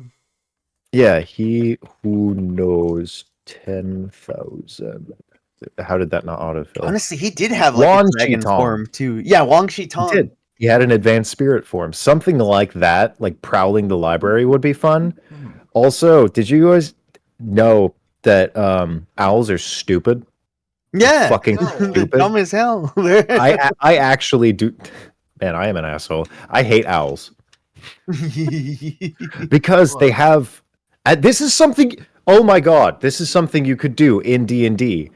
Yeah, he who knows 10,000. How did that not autofill? Honestly, he did have like a dragon form too. Yeah, Wang Shi Tong. He did. He had an advanced spirit form. Something like that, like prowling the library, would be fun. Also, did you guys know that owls are stupid? Yeah, Fucking they're stupid. dumb as hell. I actually do. Man, I am an asshole. I hate owls because they have. This is something. Oh my god! This is something you could do in D&D.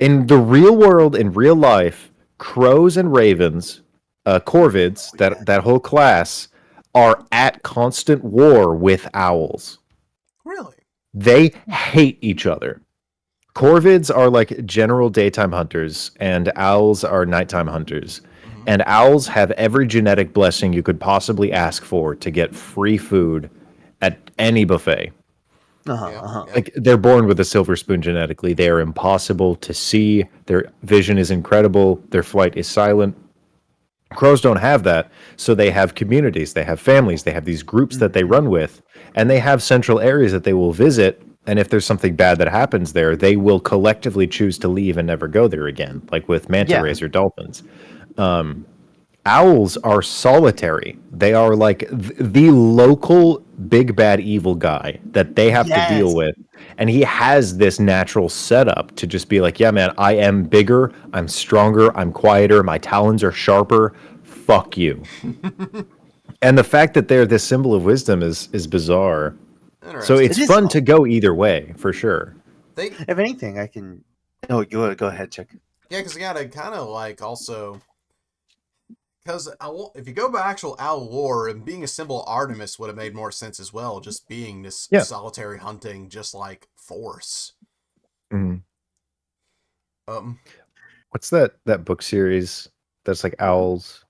In the real world, in real life, crows and ravens, corvids, that whole class, are at constant war with owls. Really? They hate each other. Corvids are like general daytime hunters, and owls are nighttime hunters. And owls have every genetic blessing you could possibly ask for to get free food at any buffet. Yeah, yeah. Like they're born with a silver spoon genetically. They are impossible to see. Their vision is incredible. Their flight is silent. Crows don't have that, so they have communities, they have families, they have these groups that they run with, and they have central areas that they will visit. And if there's something bad that happens there, they will collectively choose to leave and never go there again, like with manta rays or dolphins. Owls are solitary. They are like the local big bad evil guy that they have to deal Yes. with. And he has this natural setup to just be like, yeah, man, I am bigger, I'm stronger, I'm quieter, my talons are sharper. Fuck you. And the fact that they're this symbol of wisdom is bizarre. So Interesting. it's It is- fun to go either way, for sure. They If anything, I can. Oh, go ahead, Chuck. Yeah, because you gotta kind of like also, because if you go by actual owl lore, and being a symbol of Artemis would have made more sense as well. Just being this Yeah. solitary hunting, just like force. Mhm. Um, What's that book series that's like owls?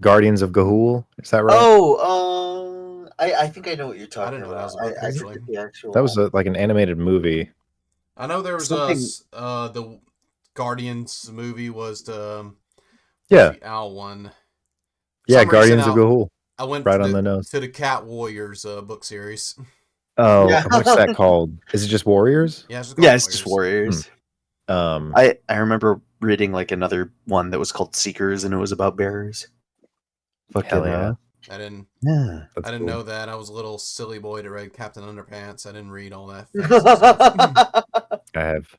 Guardians of Gahul? Is that right? Oh, I think I know what you're talking didn't know that about. was a book, I actually. forget the actual. That was like an animated movie. I know there was Something- the Guardians movie was the Yeah. the owl one. Yeah, Some Guardians reason of Gahul. I went Right to on the the nose. to the Cat Warriors book series. Oh, Yeah. what's that called? Is it just Warriors? Yeah, it's just Yeah, called it's just Warriors. Um, I remember reading like another one that was called Seekers, and it was about bears. hell yeah. I didn't. Yeah. That's I didn't cool. know that. I was a little silly boy to read Captain Underpants. I didn't read all that. fancy stuff. I have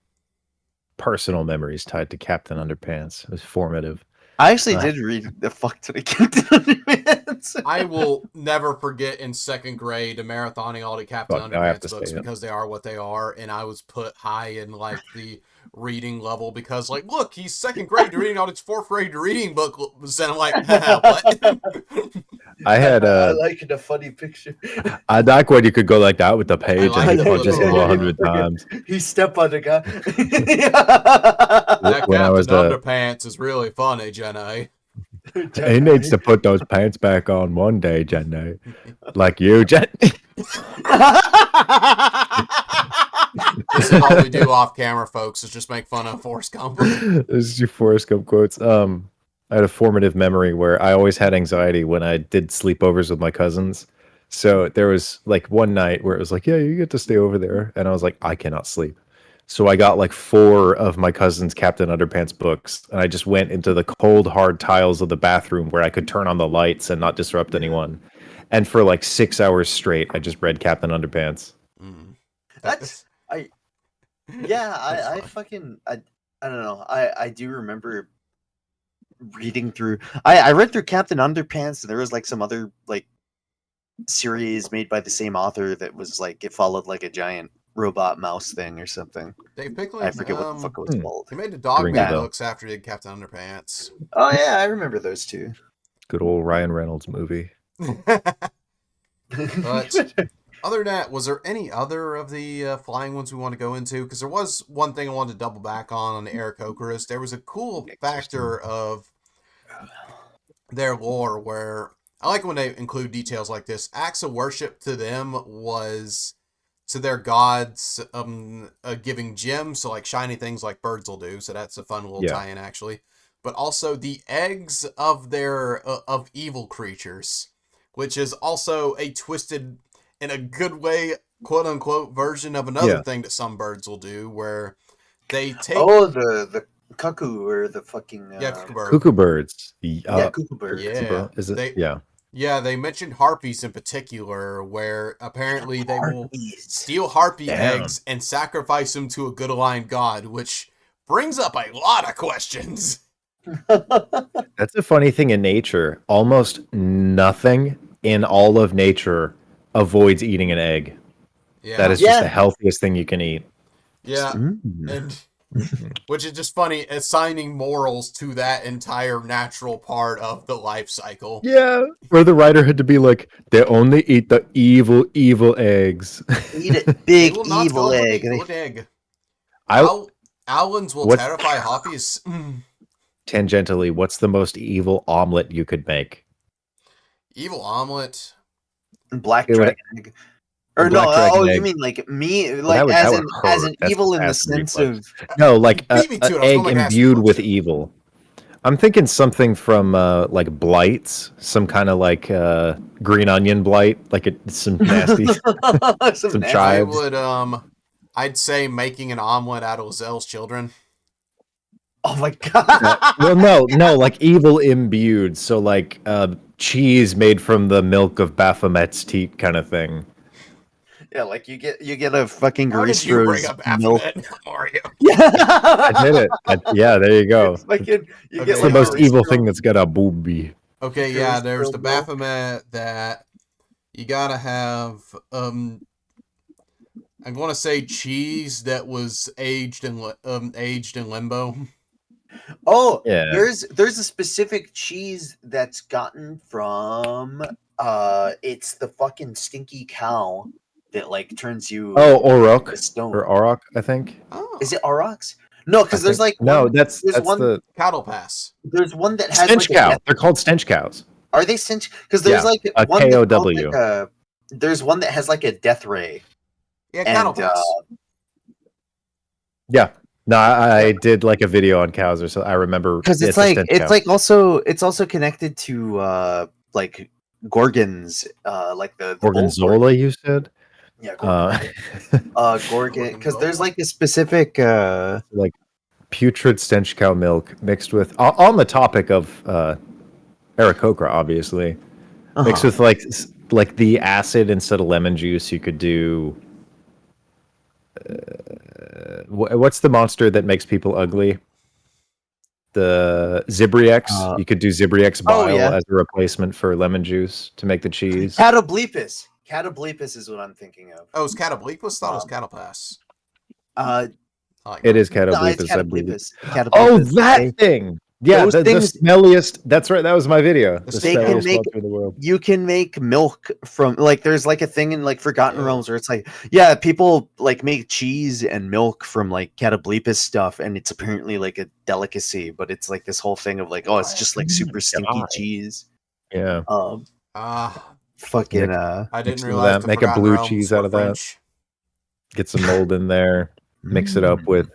personal memories tied to Captain Underpants. It was formative. I actually did read the fuck to the Captain Underpants. I will never forget in second grade marathoning all the Captain Fuck, now I have to Underpants books say it. because they are what they are, and I was put high in like the reading level because like, look, he's second grade reading all his fourth grade reading book, and I'm like, what? I had I like the funny picture. I like when you could go like that with the page like and he the punches him little- 100 times. He stepped on the guy. That When I Captain was Underpants is really funny, Jenny. he needs to put those pants back on one day, Jenny. Like you, Jen. This is all we do off camera, folks, is just make fun of Forrest Gump. This is your Forrest Gump quotes. I had a formative memory where I always had anxiety when I did sleepovers with my cousins. So there was like one night where it was like, yeah, you get to stay over there. And I was like, I cannot sleep. So I got like 4 of my cousin's Captain Underpants books. And I just went into the cold, hard tiles of the bathroom where I could turn on the lights and not disrupt anyone. And for like 6 hours straight, I just read Captain Underpants. Mm. That's I fucking I don't know. I do remember reading through I read through Captain Underpants, and there was like some other like series made by the same author that was like it followed like a giant robot mouse thing or something. Dave Pickley, I forget what the fuck it was called. he made the Ring Dogman the bell. books after he did Captain Underpants. Oh yeah, I remember those two. Good old Ryan Reynolds movie. But other than that, was there any other of the flying ones we want to go into? Because there was one thing I wanted to double back on the Aarakocras. There was a cool factor of their lore where I like when they include details like this. Acts of worship to them was to their gods giving gems, so like shiny things like birds will do. So that's a fun little tie-in actually. But also the eggs of their of evil creatures, which is also a twisted, in a good way, quote unquote, version of another thing that some birds will do, where they take the cuckoo or the fucking cuckoo bird. Cuckoo birds. cuckoo bird. Yeah. Is it? They- Yeah. Yeah, they mentioned harpies in particular, where apparently they will steal harpy Damn. eggs and sacrifice them to a good aligned god, which brings up a lot of questions. That's a funny thing in nature. Almost nothing in all of nature avoids eating an egg. Yeah, That is just the healthiest thing you can eat. yeah, and which is just funny, assigning morals to that entire natural part of the life cycle. Yeah. Where the writer had to be like, they only eat the evil eggs. Eat it, They big will not evil go for the egg. good egg. I Owlins will What- terrify harpies. tangentially, what's the most evil omelet you could make? Evil omelet. Black It would dragon egg. Or no, black dragon you egg. mean like me, Well, like that would as hurt. an That's evil in the acid sense reflux. of No, You like beat me to it. I was egg going, like, acid imbued with reflux. evil. I'm thinking something from like blights, some kind of like green onion blight, like some nasty, some nasty- I chives. would I'd say making an omelet out of Zell's children. Oh my god. Well, no, like evil imbued. So like cheese made from the milk of Baphomet's teat kind of thing. Yeah, like you get a fucking How did you bring Garistros up milk. Baphomet, Mario? Yeah, I did it. Yeah, there you go. It's fucking you Okay, get It's the like most evil thing Garistro- that's got a booby. Okay, yeah, there's Garistro the milk. Baphomet that you gotta have. I'm gonna say cheese that was aged in limbo. Oh, Yeah. there's a specific cheese that's gotten from it's the fucking stinky cow that like turns you Oh, to Orok stone. or Auroch, I think. Oh, Is it Aurochs? No, because I there's think- like no, one, that's there's one the cattle pass? there's one that has stench like a cow. death. They're called stench cows. Are they cinch? Because there's Yeah, like a one that's called, KOW. like there's one that has like a death ray. Yeah, cattle And pass. Yeah. No, I did like a video on cows or so. I remember because it's a like stench it's cow. like also connected to like gorgons, like the bull Gorgonzola, you said? Yeah, Gorgon, because there's like a specific like putrid stench cow milk mixed with on the topic of Aarakocra, obviously. Mixed with like the acid instead of lemon juice, you could do what's the monster that makes people ugly? The Zibriex. You could do Zibriex bile yeah. as a replacement for lemon juice to make the cheese. Catoblepus. Catoblepus is what I'm thinking of. Oh, it's Catoblepus? Thought it was cattle pass. It is No, it's Catoblepus, I believe. Catoblepus. Oh, Catoblepus. that thing! Yeah, Those the things- smelliest. That's right. That was my video. The They can smelliest make- monster in the world. You can make milk from like there's like a thing in like Forgotten Ew. Realms where it's like people like make cheese and milk from like Catoblepus stuff, and it's apparently like a delicacy, but it's like this whole thing of like, oh, it's just like super stinky God. cheese. Yeah. Fucking Nick- I Mix didn't some of realize that, the make a Forgotten blue Realms cheese were out of that. French. Get some mold in there. Mix it Mm. up with.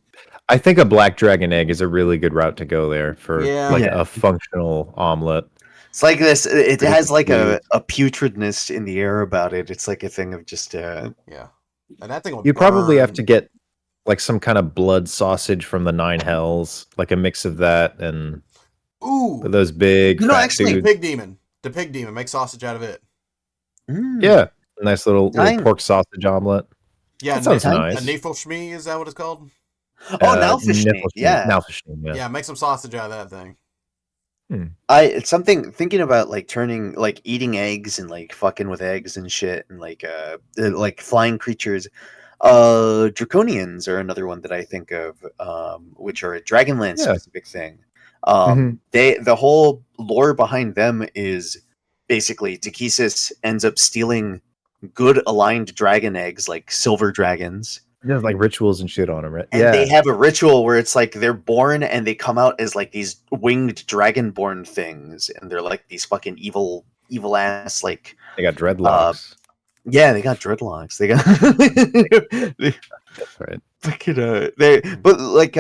I think a black dragon egg is a really good route to go there for Yeah. a functional omelet. It's like this. It Pretty has like smooth. a putridness in the air about it. It's like a thing of just Yeah, and that thing would You probably have burn. to get like some kind of blood sausage from the Nine Hells, like a mix of that and Ooh, those big You know, fat actually, the dudes. pig demon. The pig demon. Make sausage out of it. Yeah, a nice little Dang. pork sausage omelet. Yeah, That sounds nice. nice. A Niflshmi, is that what it's called? Oh, Nalfishne. Niflstein. Yeah. Nalfishne, yeah. Yeah, make some sausage out of that thing. It's something thinking about like turning like eating eggs and like fucking with eggs and shit and like flying creatures. Draconians are another one that I think of, which are a Dragonland Yeah. specific thing. Mhm. The whole lore behind them is basically Takesis ends up stealing good aligned dragon eggs, like silver dragons. There's like rituals and shit on them, right? And they have a ritual where it's like they're born and they come out as like these winged dragonborn things, and they're like these fucking evil ass like They got dreadlocks. yeah, they got dreadlocks. They got That's right. fucking they but like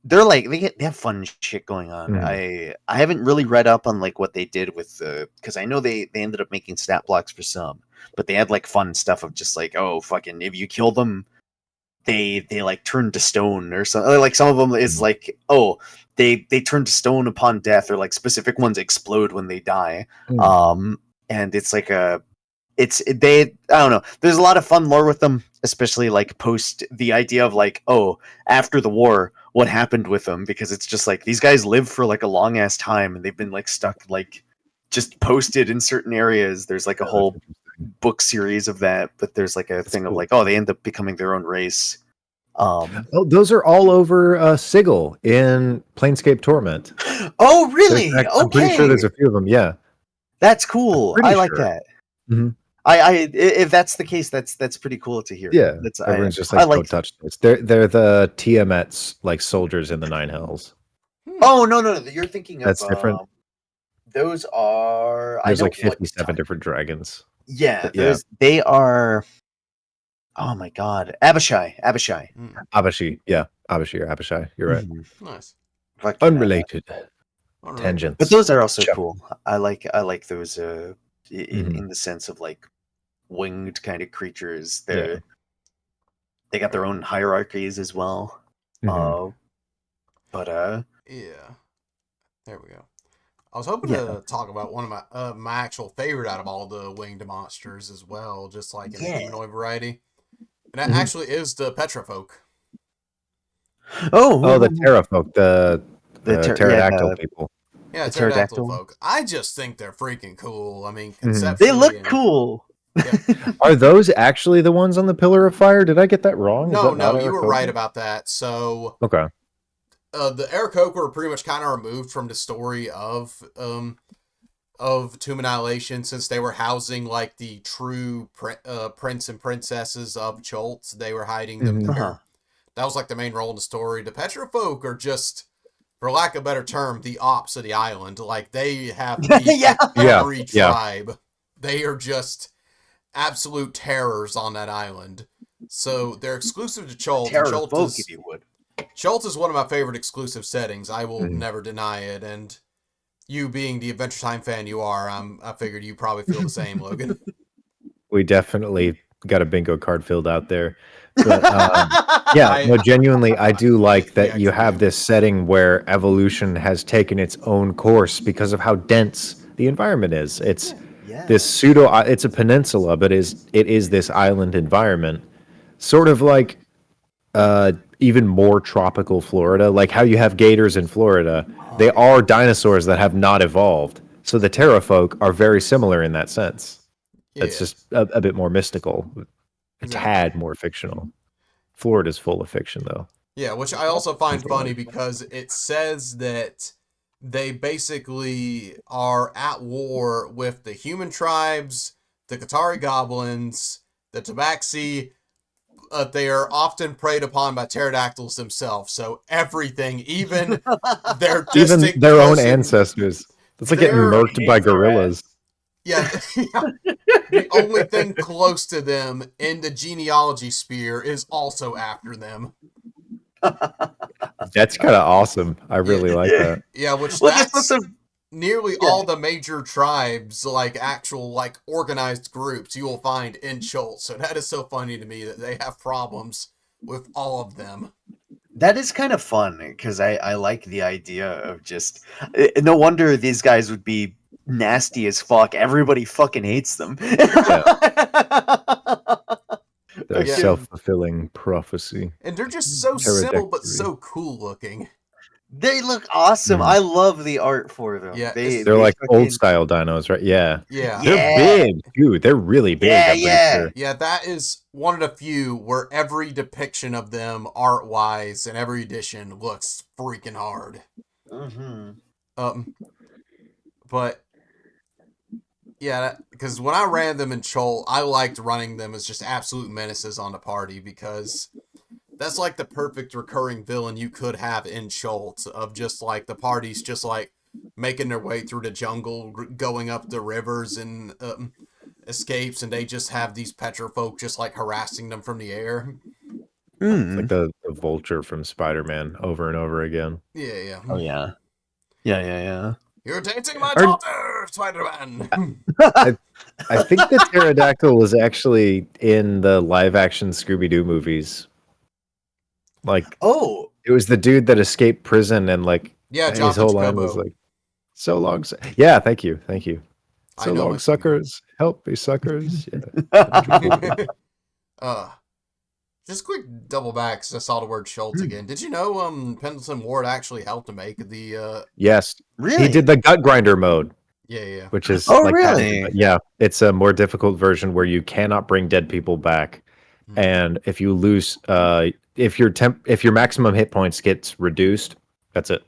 they're like they have fun shit going on. Mhm. I haven't really read up on like what they did with the because I know they ended up making stat blocks for some, but they had like fun stuff of just like, oh fucking if you kill them they like turn to stone or something. Like some of them is like, oh they turn to stone upon death, or like specific ones explode when they die. And it's like I don't know, there's a lot of fun lore with them, especially like post the idea of like, oh, after the war what happened with them, because it's just like these guys live for like a long ass time and they've been like stuck like just posted in certain areas. There's like a whole book series of that, but there's like a thing of cool. like, oh, they end up becoming their own race. Oh, those are all over Sigil in Planescape Torment. Oh really? I'm pretty sure there's a few of them. Yeah, that's cool. pretty I like sure. that. Mhm. I if that's the case, that's pretty cool to hear. Yeah, that's everyone's just I like, like don't touch this. They're the Tiamat's like soldiers in the Nine Hells. Oh no! You're thinking of That's different. those are I There's know like what you're 57 talking. different dragons. Yeah, But yeah, they are. Oh my god, Abishai. Abashi. Yeah, Abashi or Abishai. You're right. Mhm. Nice. Fucking, Unrelated Unrelated. but tangents. those are also Sure. cool. I like those. Mhm. In the sense of like winged kind of creatures. Yeah. They got their own hierarchies as well. Mhm. But Yeah. There we go. I was hoping yeah, to talk about one of my actual favorite out of all the winged monsters as well, just like in the yeah. humanoid variety. And that Mhm. actually is the Petrofolk. Oh, the Oh, Terrafolk, the pterodactyl people. Yeah, the pterodactyl pterodactyl. folk. I just think they're freaking cool. I mean, Mhm. They conceptually look and cool. yeah. Are those actually the ones on the Pillar of Fire? Did I get that wrong? Is No, that no, not you were right Aarakocra? about that. So Okay. the Aarakocra were pretty much kind of removed from the story of Tomb Annihilation since they were housing like the true prince and princesses of Cholt. They were hiding them Mhm. Uh-huh. there. That was like the main role in the story. The Petrofolk are just, for lack of a better term, the ops of the island. Like they have beef Yeah. with Yeah. every Yeah. tribe. They are just absolute terrors on that island. So they're exclusive to Cholt, and Terror folk, if you would. Cholt is one of my favorite exclusive settings. I will Mhm. never deny it, and you being the Adventure Time fan you are, I figured you probably feel the same, Logan. We definitely got a bingo card filled out there. But yeah, I no, genuinely, I do like we that you actually have do. this setting where evolution has taken its own course because of how dense the environment is. It's Yeah. this Yeah. pseudo, it's a peninsula, but it is this island environment, sort of like even more tropical Florida, like how you have gators in Florida. They Huh. are dinosaurs that have not evolved. So the Terrafolk are very similar in that sense. It's Yeah. just a bit more mystical, a Exactly. tad more fictional. Florida's full of fiction, though. Yeah, which I also find That's what I funny like. because it says that they basically are at war with the human tribes, the Qatari goblins, the Tabaxi. They are often preyed upon by pterodactyls themselves. So everything, even their Even distant their own cousin, ancestors. It's like getting they're murked by Hate their gorillas. ass. yeah, yeah. The only thing close to them in the genealogy sphere is also after them. That's kind of awesome. I Yeah, really like Yeah. that. yeah, which Well, just put that's some. nearly Yeah. all the major tribes, like actual like organized groups, you will find in Schultz. So that is so funny to me that they have problems with all of them. That is kind of fun because I like the idea of just. No wonder these guys would be nasty as fuck. Everybody fucking hates them. Yeah, the Yeah, Because self-fulfilling prophecy. and they're just so simple but Pterodactyl. so cool looking. they look awesome. Mhm. I love the art for them. Yeah, They're They like old fucking style dinos, right? Yeah. yeah, They're yeah big, dude. They're really big, I'm pretty yeah. sure. yeah. That is one of the few where every depiction of them, art wise, and every edition looks freaking hard. Hmm. Um, but yeah, because when I ran them in Chol, I liked running them as just absolute menaces on the party because that's like the perfect recurring villain you could have in Schultz of just like the parties just like making their way through the jungle, going up the rivers and escapes, and they just have these petrofolk just like harassing them from the air. It's Mm. like the vulture from Spider-Man over and over again. Yeah, yeah. Oh yeah. Yeah. You're dating my Or daughter, Spider-Man. I, I think the pterodactyl was actually in the live action Scooby-Doo movies. Like Oh, it was the dude that escaped prison and like Yeah, his Jonathan whole line was Jacobo. like, "So long." Yeah, thank you, thank you. I So know long, my Scooby-Doo. suckers. Help me, suckers. Yeah, Andrew Goldberg. uh, just quick double back 'cause I saw the word Schultz again. Did you know Pendleton Ward actually helped to make the Yes, he really? did the gut grinder mode, yeah. which is Oh, like patented. really? But yeah, it's a more difficult version where you cannot bring dead people back, Hmm. and if you lose, if your maximum hit points gets reduced, that's it.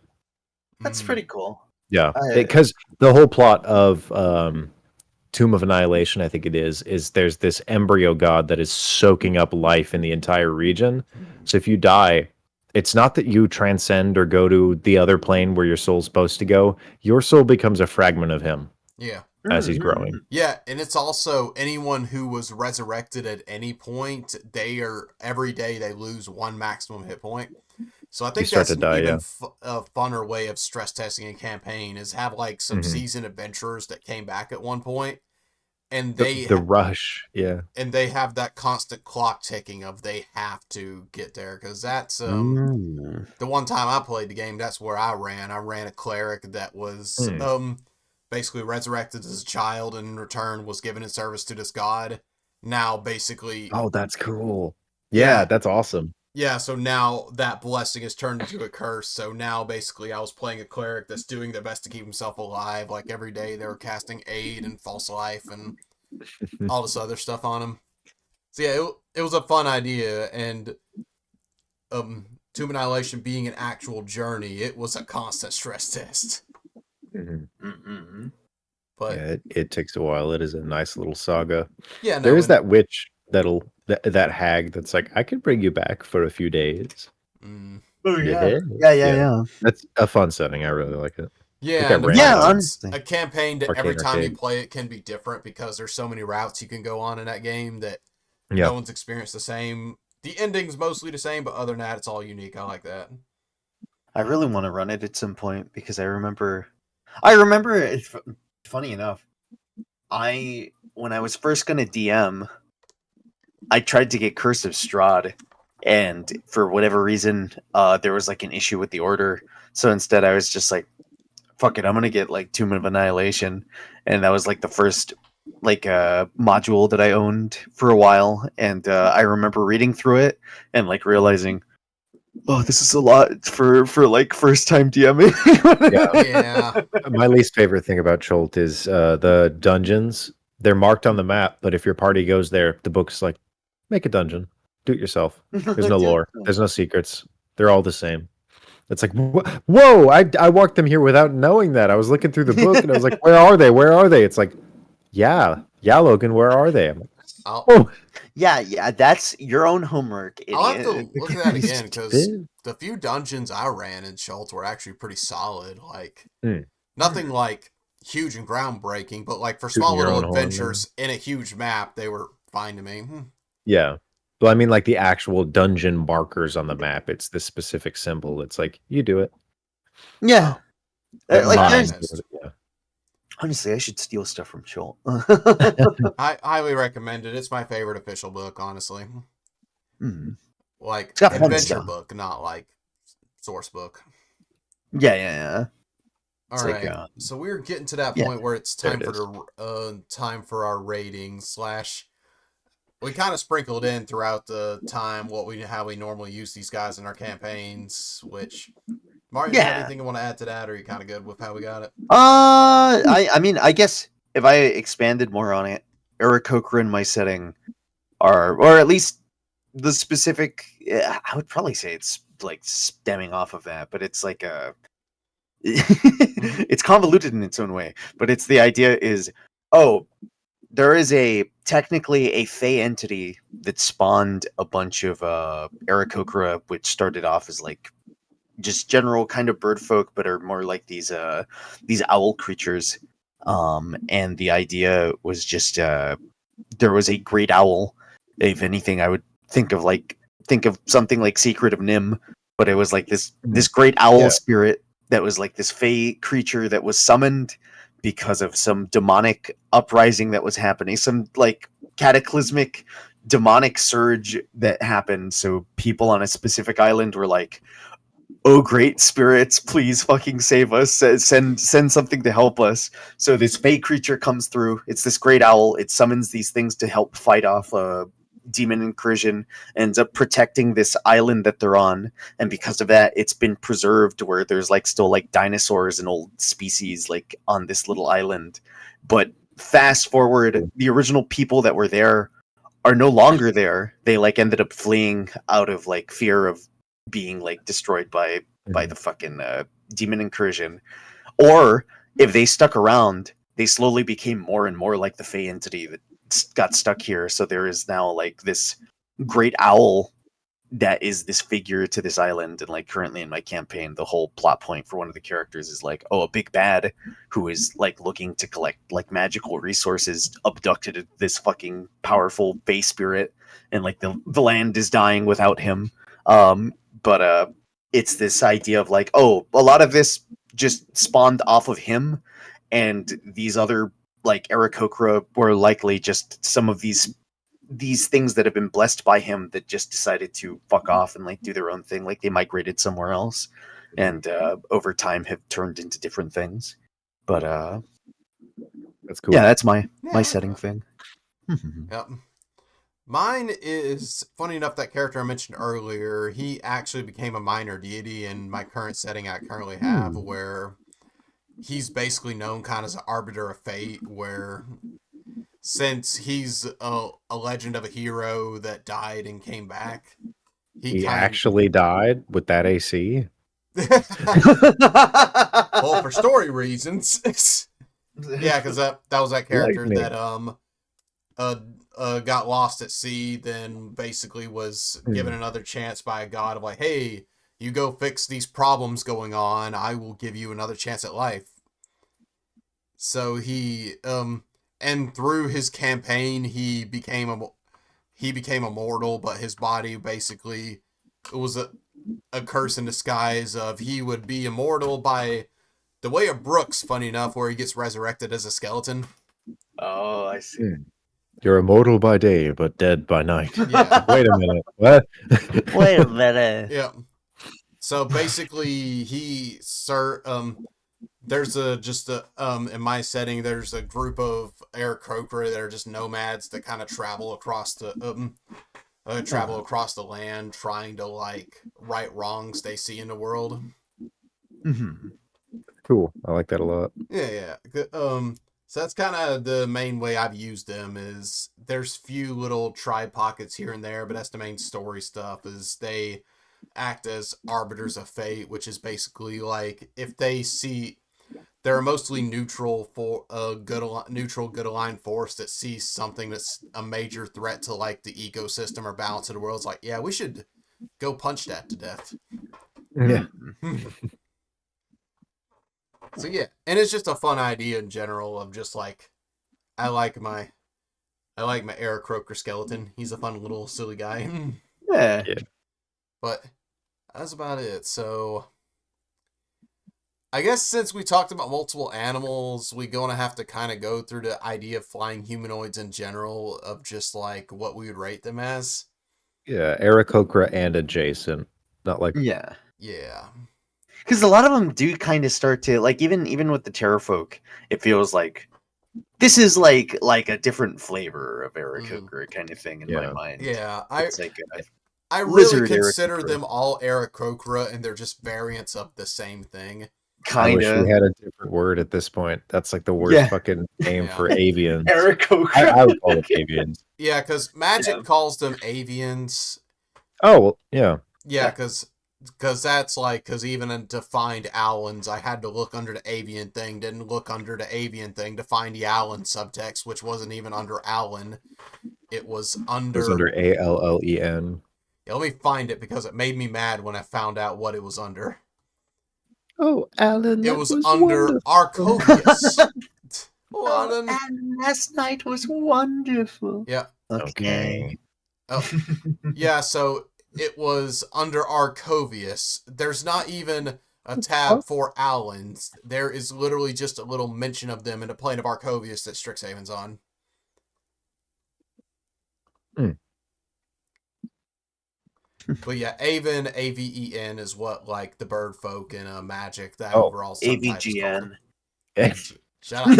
That's Hmm. pretty cool. Yeah, I, because the whole plot of Tomb of Annihilation, I think it is there's this embryo god that is soaking up life in the entire region. So if you die, it's not that you transcend or go to the other plane where your soul's supposed to go. Your soul becomes a fragment of him Yeah. as he's growing. Yeah, and it's also anyone who was resurrected at any point, they are every day they lose one maximum hit point. So I You think start that's to an die, even yeah. a funner way of stress testing a campaign is have like some Mhm. seasoned adventurers that came back at one point, and The rush, yeah. they have that constant clock ticking of they have to get there because that's Mm. the one time I played the game, that's where I ran. I ran a cleric that was Hmm. basically resurrected as a child and in return was given in service to this god. Now basically Oh, that's cool. Yeah, yeah. that's awesome. Yeah, so now that blessing is turned into a curse. So now basically I was playing a cleric that's doing their best to keep himself alive. Like every day they were casting aid and false life and all this other stuff on him. So yeah, it was a fun idea, and Tomb Annihilation being an actual journey, it was a constant stress test. Mhm. Mm-mm. But Yeah, it takes a while. It is a nice little saga. yeah, There no, is and that witch that hag that's like, I can bring you back for a few days. mm, Oh Yeah, yeah. yeah. That's a fun setting. I really like it. I think yeah, I and the ran fact it Yeah, that on it's honestly. a campaign that every Arcane time you Arcade. play it can be different because there's so many routes you can go on in that game that Yeah. no one's experienced the same. The ending's mostly the same, but other than that, it's all unique. I like that. I really want to run it at some point because I remember it's funny enough. When I was first gonna DM, I tried to get Curse of Strahd, and for whatever reason, there was like an issue with the order. So instead, I was just like, "Fuck it, I'm gonna get like Tomb of Annihilation," and that was like the first like module that I owned for a while. And I remember reading through it and like realizing, "Oh, this is a lot for like first time DMing." Yeah. My least favorite thing about Cholt is the dungeons. They're marked on the map, but if your party goes there, the book's like, make a dungeon. Do it yourself. There's no Dude. lore. There's no secrets. They're all the same. It's like, whoa! I walked them here without knowing that. I was looking through the book and I was like, where are they? Where are they? It's like, yeah, Logan, where are they? I'm like, I'll oh, Yeah, that's your own homework, I'll have idiot. to look at that you again because stupid. the few dungeons I ran in Schultz were actually pretty solid. Like Hmm. nothing like huge and groundbreaking, but like for Tooting small your little own horn there. adventures in a huge map, they were fine to me. Yeah. But I mean, like the actual dungeon markers on the map, it's this specific symbol. It's like, you do it. Yeah, Oh, like Birdman there's has. Yeah. honestly, I should steal stuff from Schult. I highly recommend it. It's my favorite official book, honestly. Mm. Like It's got fun adventure stuff. book, not like source book. Yeah. All It's like right, so we're getting to that yeah, point where it's There time it for is. the time for our rating slash. We kind of sprinkled in throughout the time how we normally use these guys in our campaigns. Which Mario, do you have yeah. anything you want to add to that, or are you kind of good with how we got it? I mean, I guess if I expanded more on it, Aarakocra in my setting are, or at least the specific. Yeah, I would probably say it's like stemming off of that, but it's like a. It's convoluted in its own way, but it's the idea is, oh, there is technically a Fey entity that spawned a bunch of Aarakocra, which started off as like just general kind of bird folk, but are more like these owl creatures. And the idea was just there was a great owl. If anything, I would think of something like Secret of Nim, but it was like this great owl Yeah. spirit that was like this fey creature that was summoned because of some demonic uprising that was happening, some like cataclysmic demonic surge that happened. So people on a specific island were like, "Oh, great spirits, please fucking save us! Send something to help us." So this fey creature comes through. It's this great owl. It summons these things to help fight off a demon incursion. Ends up protecting this island that they're on, and because of that, it's been preserved where there's like still like dinosaurs and old species like on this little island. But fast forward, the original people that were there are no longer there. They like ended up fleeing out of like fear of being like destroyed by Mhm. the fucking demon incursion. Or if they stuck around, they slowly became more and more like the Fey entity that got stuck here. So there is now like this great owl that is this figure to this island. And like currently in my campaign, the whole plot point for one of the characters is like, oh, a big bad who is like looking to collect like magical resources abducted this fucking powerful bay spirit, and like the land is dying without him. But it's this idea of like, oh, a lot of this just spawned off of him, and these other like Aarakocra were likely just some of these things that have been blessed by him that just decided to fuck off and like do their own thing, like they migrated somewhere else, and over time have turned into different things. But That's cool. yeah, that's my Yeah, setting okay. thing. Yep. Mine is funny enough. That character I mentioned earlier, he actually became a minor deity in my current setting I currently have, where he's basically known kind of as an arbiter of fate, where since he's a legend of a hero that died and came back, He actually died with that AC. Well, for story reasons. Yeah, because that was that character Lightning. that got lost at sea, then basically was given another chance by a god of like, hey, you go fix these problems going on, I will give you another chance at life. So he and through his campaign he became immortal, but his body basically, it was a curse in disguise of he would be immortal by the way of Brooks, funny enough, where he gets resurrected as a skeleton. Oh, I see. You're immortal by day, but dead by night. Yeah. Wait a minute. What? Wait a minute. Yeah. So basically, there's in my setting, there's a group of Aarakocra that are just nomads that kind of travel across the land, trying to like right wrongs they see in the world. Mm-hmm. Cool. I like that a lot. Yeah. So that's kind of the main way I've used them. Is there's few little tribe pockets here and there, but that's the main story stuff. Is they act as arbiters of fate, which is basically like if they see, they're mostly neutral for a good aligned force that sees something that's a major threat to like the ecosystem or balance of the world. It's like, yeah, we should go punch that to death. Yeah. So yeah, and it's just a fun idea in general of just like, I like my Aarakocra skeleton. He's a fun little silly guy. Yeah. But that's about it. So I guess since we talked about multiple animals, we're going to have to kind of go through the idea of flying humanoids in general, of just like what we would rate them as. Yeah. Aarakocra and adjacent. Not like Yeah. Yeah. Because a lot of them do kind of start to like, even with the Terrafolk, it feels like this is like a different flavor of Aarakocra kind of thing in my mind. Yeah. It's like I really lizard consider Aarakocra. them all Aarakocra, and they're just variants of the same thing. I wish Kinda. we had a different word at this point. That's like the worst fucking name for avians. Aarakocra. I would call them avians. Yeah, because Magic calls them avians. Oh, well, yeah. Yeah, because that's like, because even to find Allens, I had to look under the avian thing, didn't look under the avian thing to find the Allen subtext, which wasn't even under Allen. It was under... It was under Allen. Yeah, let me find it, because it made me mad when I found out what it was under. Oh, Alan, it was under Aarakocra. And last night was wonderful. Yeah. Okay. Oh, yeah, so it was under Aarakocra. There's not even a tab for Allens. There is literally just a little mention of them in the plane of Aarakocra that Strixhaven's on. But yeah, Aven, AVEN, is what like the bird folk and Magic, that overall subtype is called. AVGN. Shut up.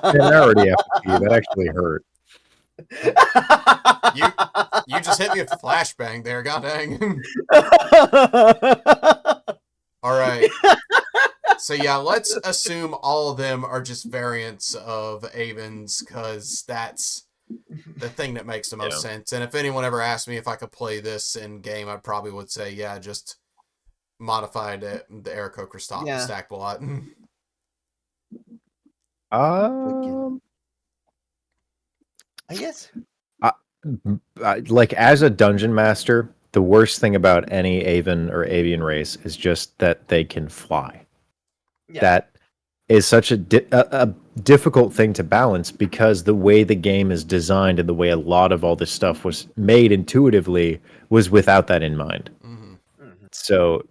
I already have to pee. That actually hurt. You just hit me with a flashbang there, god dang. Alright. So yeah, let's assume all of them are just variants of Avens, because that's the thing that makes the most sense. And if anyone ever asked me if I could play this in game, I probably would say, yeah, just modified the Aarakocra stack block. I guess. Like as a dungeon master, the worst thing about any Aven or avian race is just that they can fly. Yeah. That is such a difficult thing to balance because the way the game is designed and the way a lot of all this stuff was made intuitively was without that in mind. Mm-hmm. So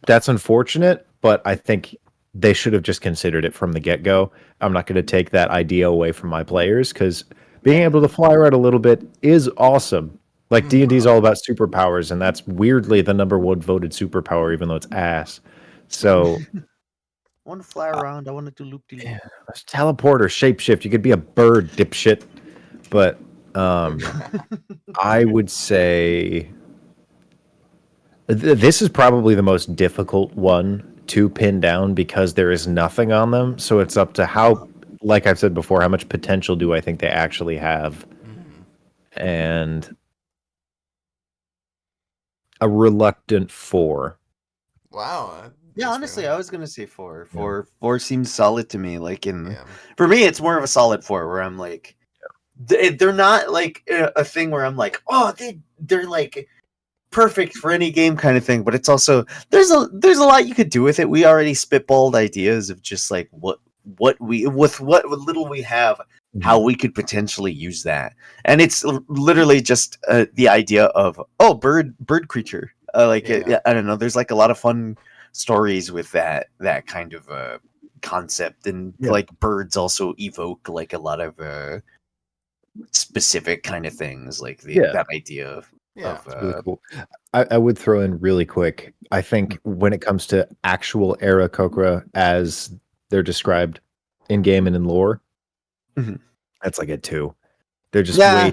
that's unfortunate, but I think they should have just considered it from the get-go. I'm not going to take that idea away from my players because being able to fly around a little bit is awesome. Like D&D is all about superpowers, and that's weirdly the #1 voted superpower, even though it's ass. So I want to fly around. I want to do loop-de-loop. yeah, teleport or shapeshift. You could be a bird, dipshit. But I would say this is probably the most difficult one to pin down because there is nothing on them. So it's up to how, like I've said before, how much potential do I think they actually have? And a reluctant 4. Wow. Yeah, that's honestly, fair. I was gonna say 4. 4 seems solid to me. Like Yeah. for me, it's more of a solid 4 where I'm like, they're not like a thing where I'm like, oh, they're like perfect for any game kind of thing. But it's also there's a lot you could do with it. We already spitballed ideas of just like what little we have, how we could potentially use that, and it's literally just the idea of bird creature. Yeah. I don't know. There's like a lot of fun stories with that kind of concept, and Yeah. like birds also evoke like a lot of specific kind of things, like that idea of Yeah. It's really cool. I would throw in really quick. I think when it comes to actual Aarakocra as they're described in game and in lore, Mhm. that's like a 2. They're just Yeah.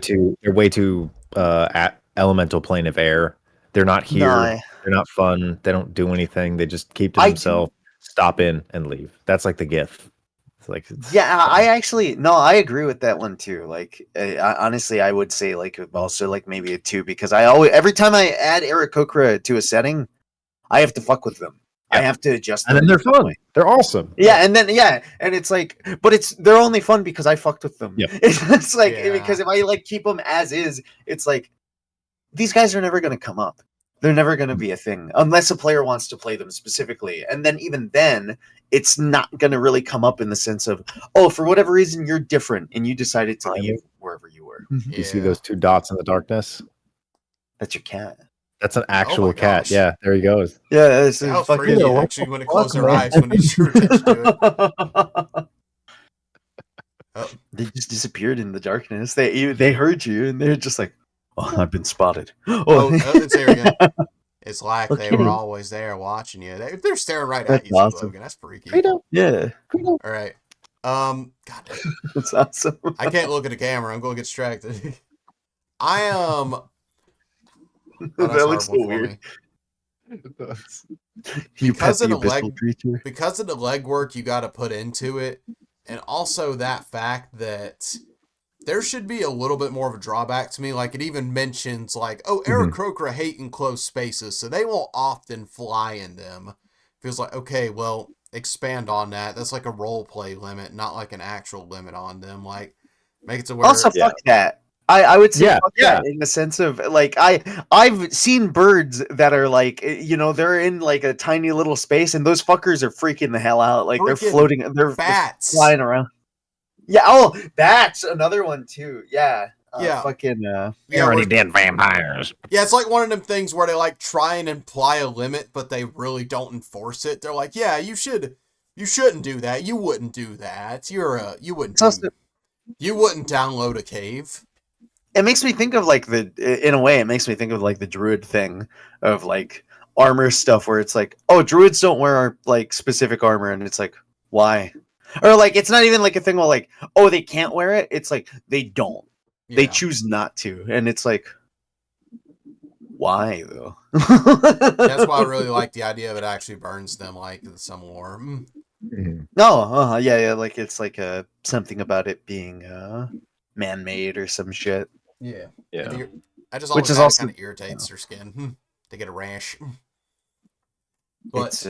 way too at elemental plane of air. They're not here. No, They're not fun. They don't do anything. They just keep to I themselves, stop in and leave. That's like the GIF. It's like Yeah, I actually no, I agree with that one too. Like, honestly, I would say like also like maybe a 2 because I always every time I add Aarakocra to a setting, I have to fuck with them. I Yeah. have to adjust and them. then they're fun. They're awesome. Yeah, and it's like, but they're only fun because I fucked with them. Yep. It's like Yeah. because if I like keep them as is, it's like these guys are never going to come up. They're never going to be a thing unless a player wants to play them specifically. And then even then, it's not going to really come up in the sense of, oh, for whatever reason, you're different and you decided to leave wherever you were. You see those 2 dots in the darkness? That's your cat. That's an actual my cat. gosh. Yeah, there he goes. Yeah, it's How fucking. freaky what actually the when it fuck, closed their man? eyes when you drew attention to it. Oh. They just disappeared in the darkness. They heard you and they're just like, oh, I've been spotted. Oh, it's there again. It's like they were Okay. always there watching you. They're staring right That's at you, awesome. Logan. That's freaky. Yeah, All right. God damn. that's awesome. I can't look at the camera. I'm going to get distracted. I Oh, that's That a looks hard so one for weird. me. You Because pet of the the abyssal creature. because of the legwork you got to put into it, and also that fact that there should be a little bit more of a drawback to me. Like it even mentions like, oh, Aarakocra hate enclosed spaces, so they won't often fly in them. Feels like, okay, well, expand on that. That's like a role play limit, not like an actual limit on them. Like make it to where Also, fuck that. I would say fuck Yeah. that in the sense of like I've seen birds that are like they're in like a tiny little space and those fuckers are freaking the hell out, like they're Freaking floating, they're bats. flying around. Yeah. Oh, bats, another one too. Yeah. Yeah. Fucking. Already dead vampires. Yeah, it's like one of them things where they like try and imply a limit, but they really don't enforce it. They're like, yeah, you shouldn't do that. You wouldn't do that. You wouldn't download a cave. It makes me think of like in a way, it makes me think of like the druid thing of like armor stuff where it's like, oh, druids don't wear like specific armor, and it's like, why? Or like it's not even like a thing where like, oh, they can't wear it. It's like they don't. Yeah. They choose not to, and it's like, why though? That's why I really like the idea of it actually burns them like some lore. No, yeah, like it's like something about it being man-made or some shit. Yeah. Yeah. I just Which always is find also- it kind of irritates their skin to get a rash. But It's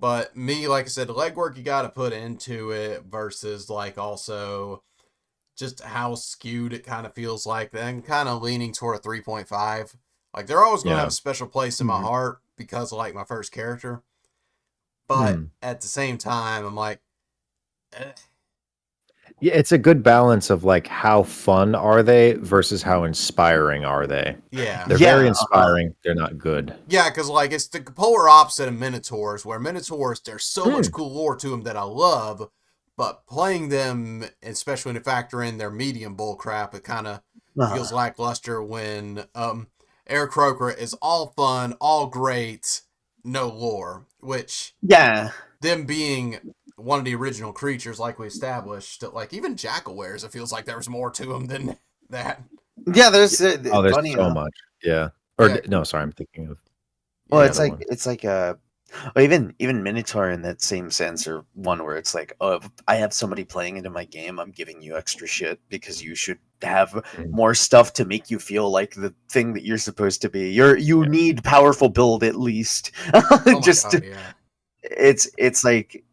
but me, like I said, the legwork you got to put into it versus like also just how skewed it kind of feels like. Then kind of leaning toward a 3.5. Like they're always going to Yeah. have a special place in my Mhm. heart because of like my first character. But Hmm. at the same time, I'm like, Yeah, it's a good balance of like how fun are they versus how inspiring are they. yeah. They're Yeah, very inspiring. They're not good. Yeah, because like it's the polar opposite of Minotaurs, where Minotaurs there's so much Hmm. cool lore to them that I love, but playing them, especially when you factor in their medium bull crap, it kind of feels lackluster when Aarakocra is all fun, all great, no lore. Which Yeah. them being one of the original creatures, like we established, like even Jackalwares, it feels like there was more to them than that. Yeah, there's Oh, there's funny so enough. much. Yeah. Or Yeah, no, sorry, I'm thinking of Well, the yeah, it's other like one. well, even Minotaur in that same sense, or one where it's like, oh, if I have somebody playing into my game, I'm giving you extra shit because you should have Mm. more stuff to make you feel like the thing that you're supposed to be. You Yeah. need powerful build at least. oh my Just god, yeah. it's like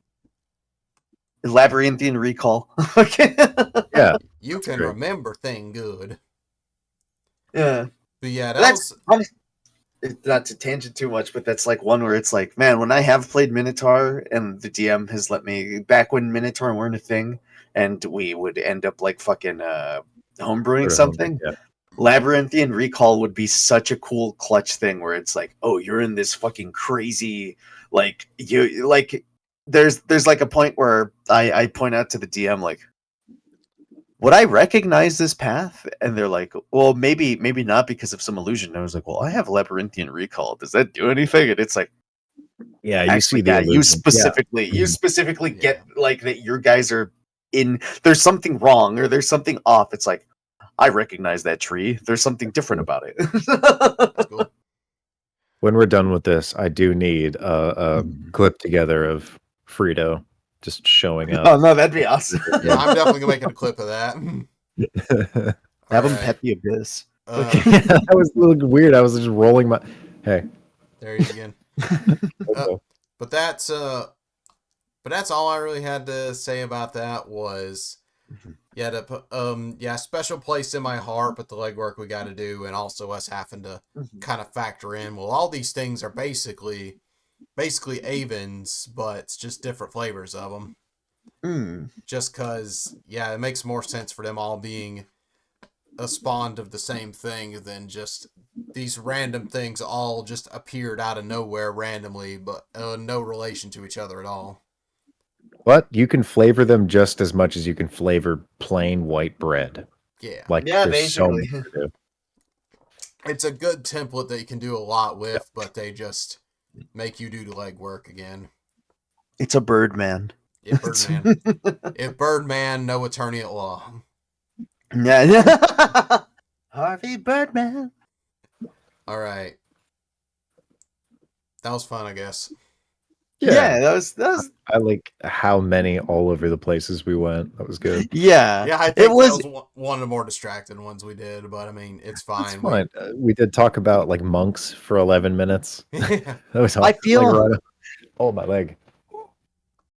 labyrinthian recall. Okay. Yeah, You that's can great. remember thing good. Yeah. But yeah, that That's was not to tangent too much, but that's like one where it's like, man, when I have played Minotaur and the DM has let me back when Minotaur weren't a thing, and we would end up like fucking homebrewing Sort of homebrew, something. yeah. Labyrinthian Recall would be such a cool clutch thing where it's like, oh, you're in this fucking crazy like you like there's like a point where I point out to the DM like, would I recognize this path? And they're like, well, maybe not because of some illusion. And I was like, well, I have labyrinthian recall. Does that do anything? And it's like, Yeah, you see actually, the yeah, illusion. Yeah. you specifically yeah. get like that your guys are in, there's something wrong or there's something off. It's like, I recognize that tree. There's something different about it. That's cool. When we're done with this, I do need a clip together of Frito just showing Oh up. no, that'd be awesome. Yeah, I'm definitely gonna make a clip of that. Have All him right. pet the abyss. Yeah, that was a little weird. I was just rolling my. Hey. There he is again. Okay. But that's all I really had to say about that was special place in my heart, but the legwork we got to do, and also us having to kind of factor in. Well, all these things are basically Avens, but it's just different flavors of them. Just because, yeah, it makes more sense for them all being a spawned of the same thing than just these random things all just appeared out of nowhere randomly, but no relation to each other at all. But you can flavor them just as much as you can flavor plain white bread. Yeah. Like, Yeah, there's so basically. much to do. It's a good template that you can do a lot with, but they just make you do the legwork again. It's a Birdman. If Birdman, if Birdman, no attorney at law. Yeah. Harvey Birdman. All right, that was fun, I guess. Yeah, that was I like how many all over the places we went. That was good. yeah. Yeah, I think It was that was one of the more distracted ones we did, but I mean, it's fine. It's fine. We did talk about like monks for 11 minutes. Yeah. That was I feel like, right, oh my leg.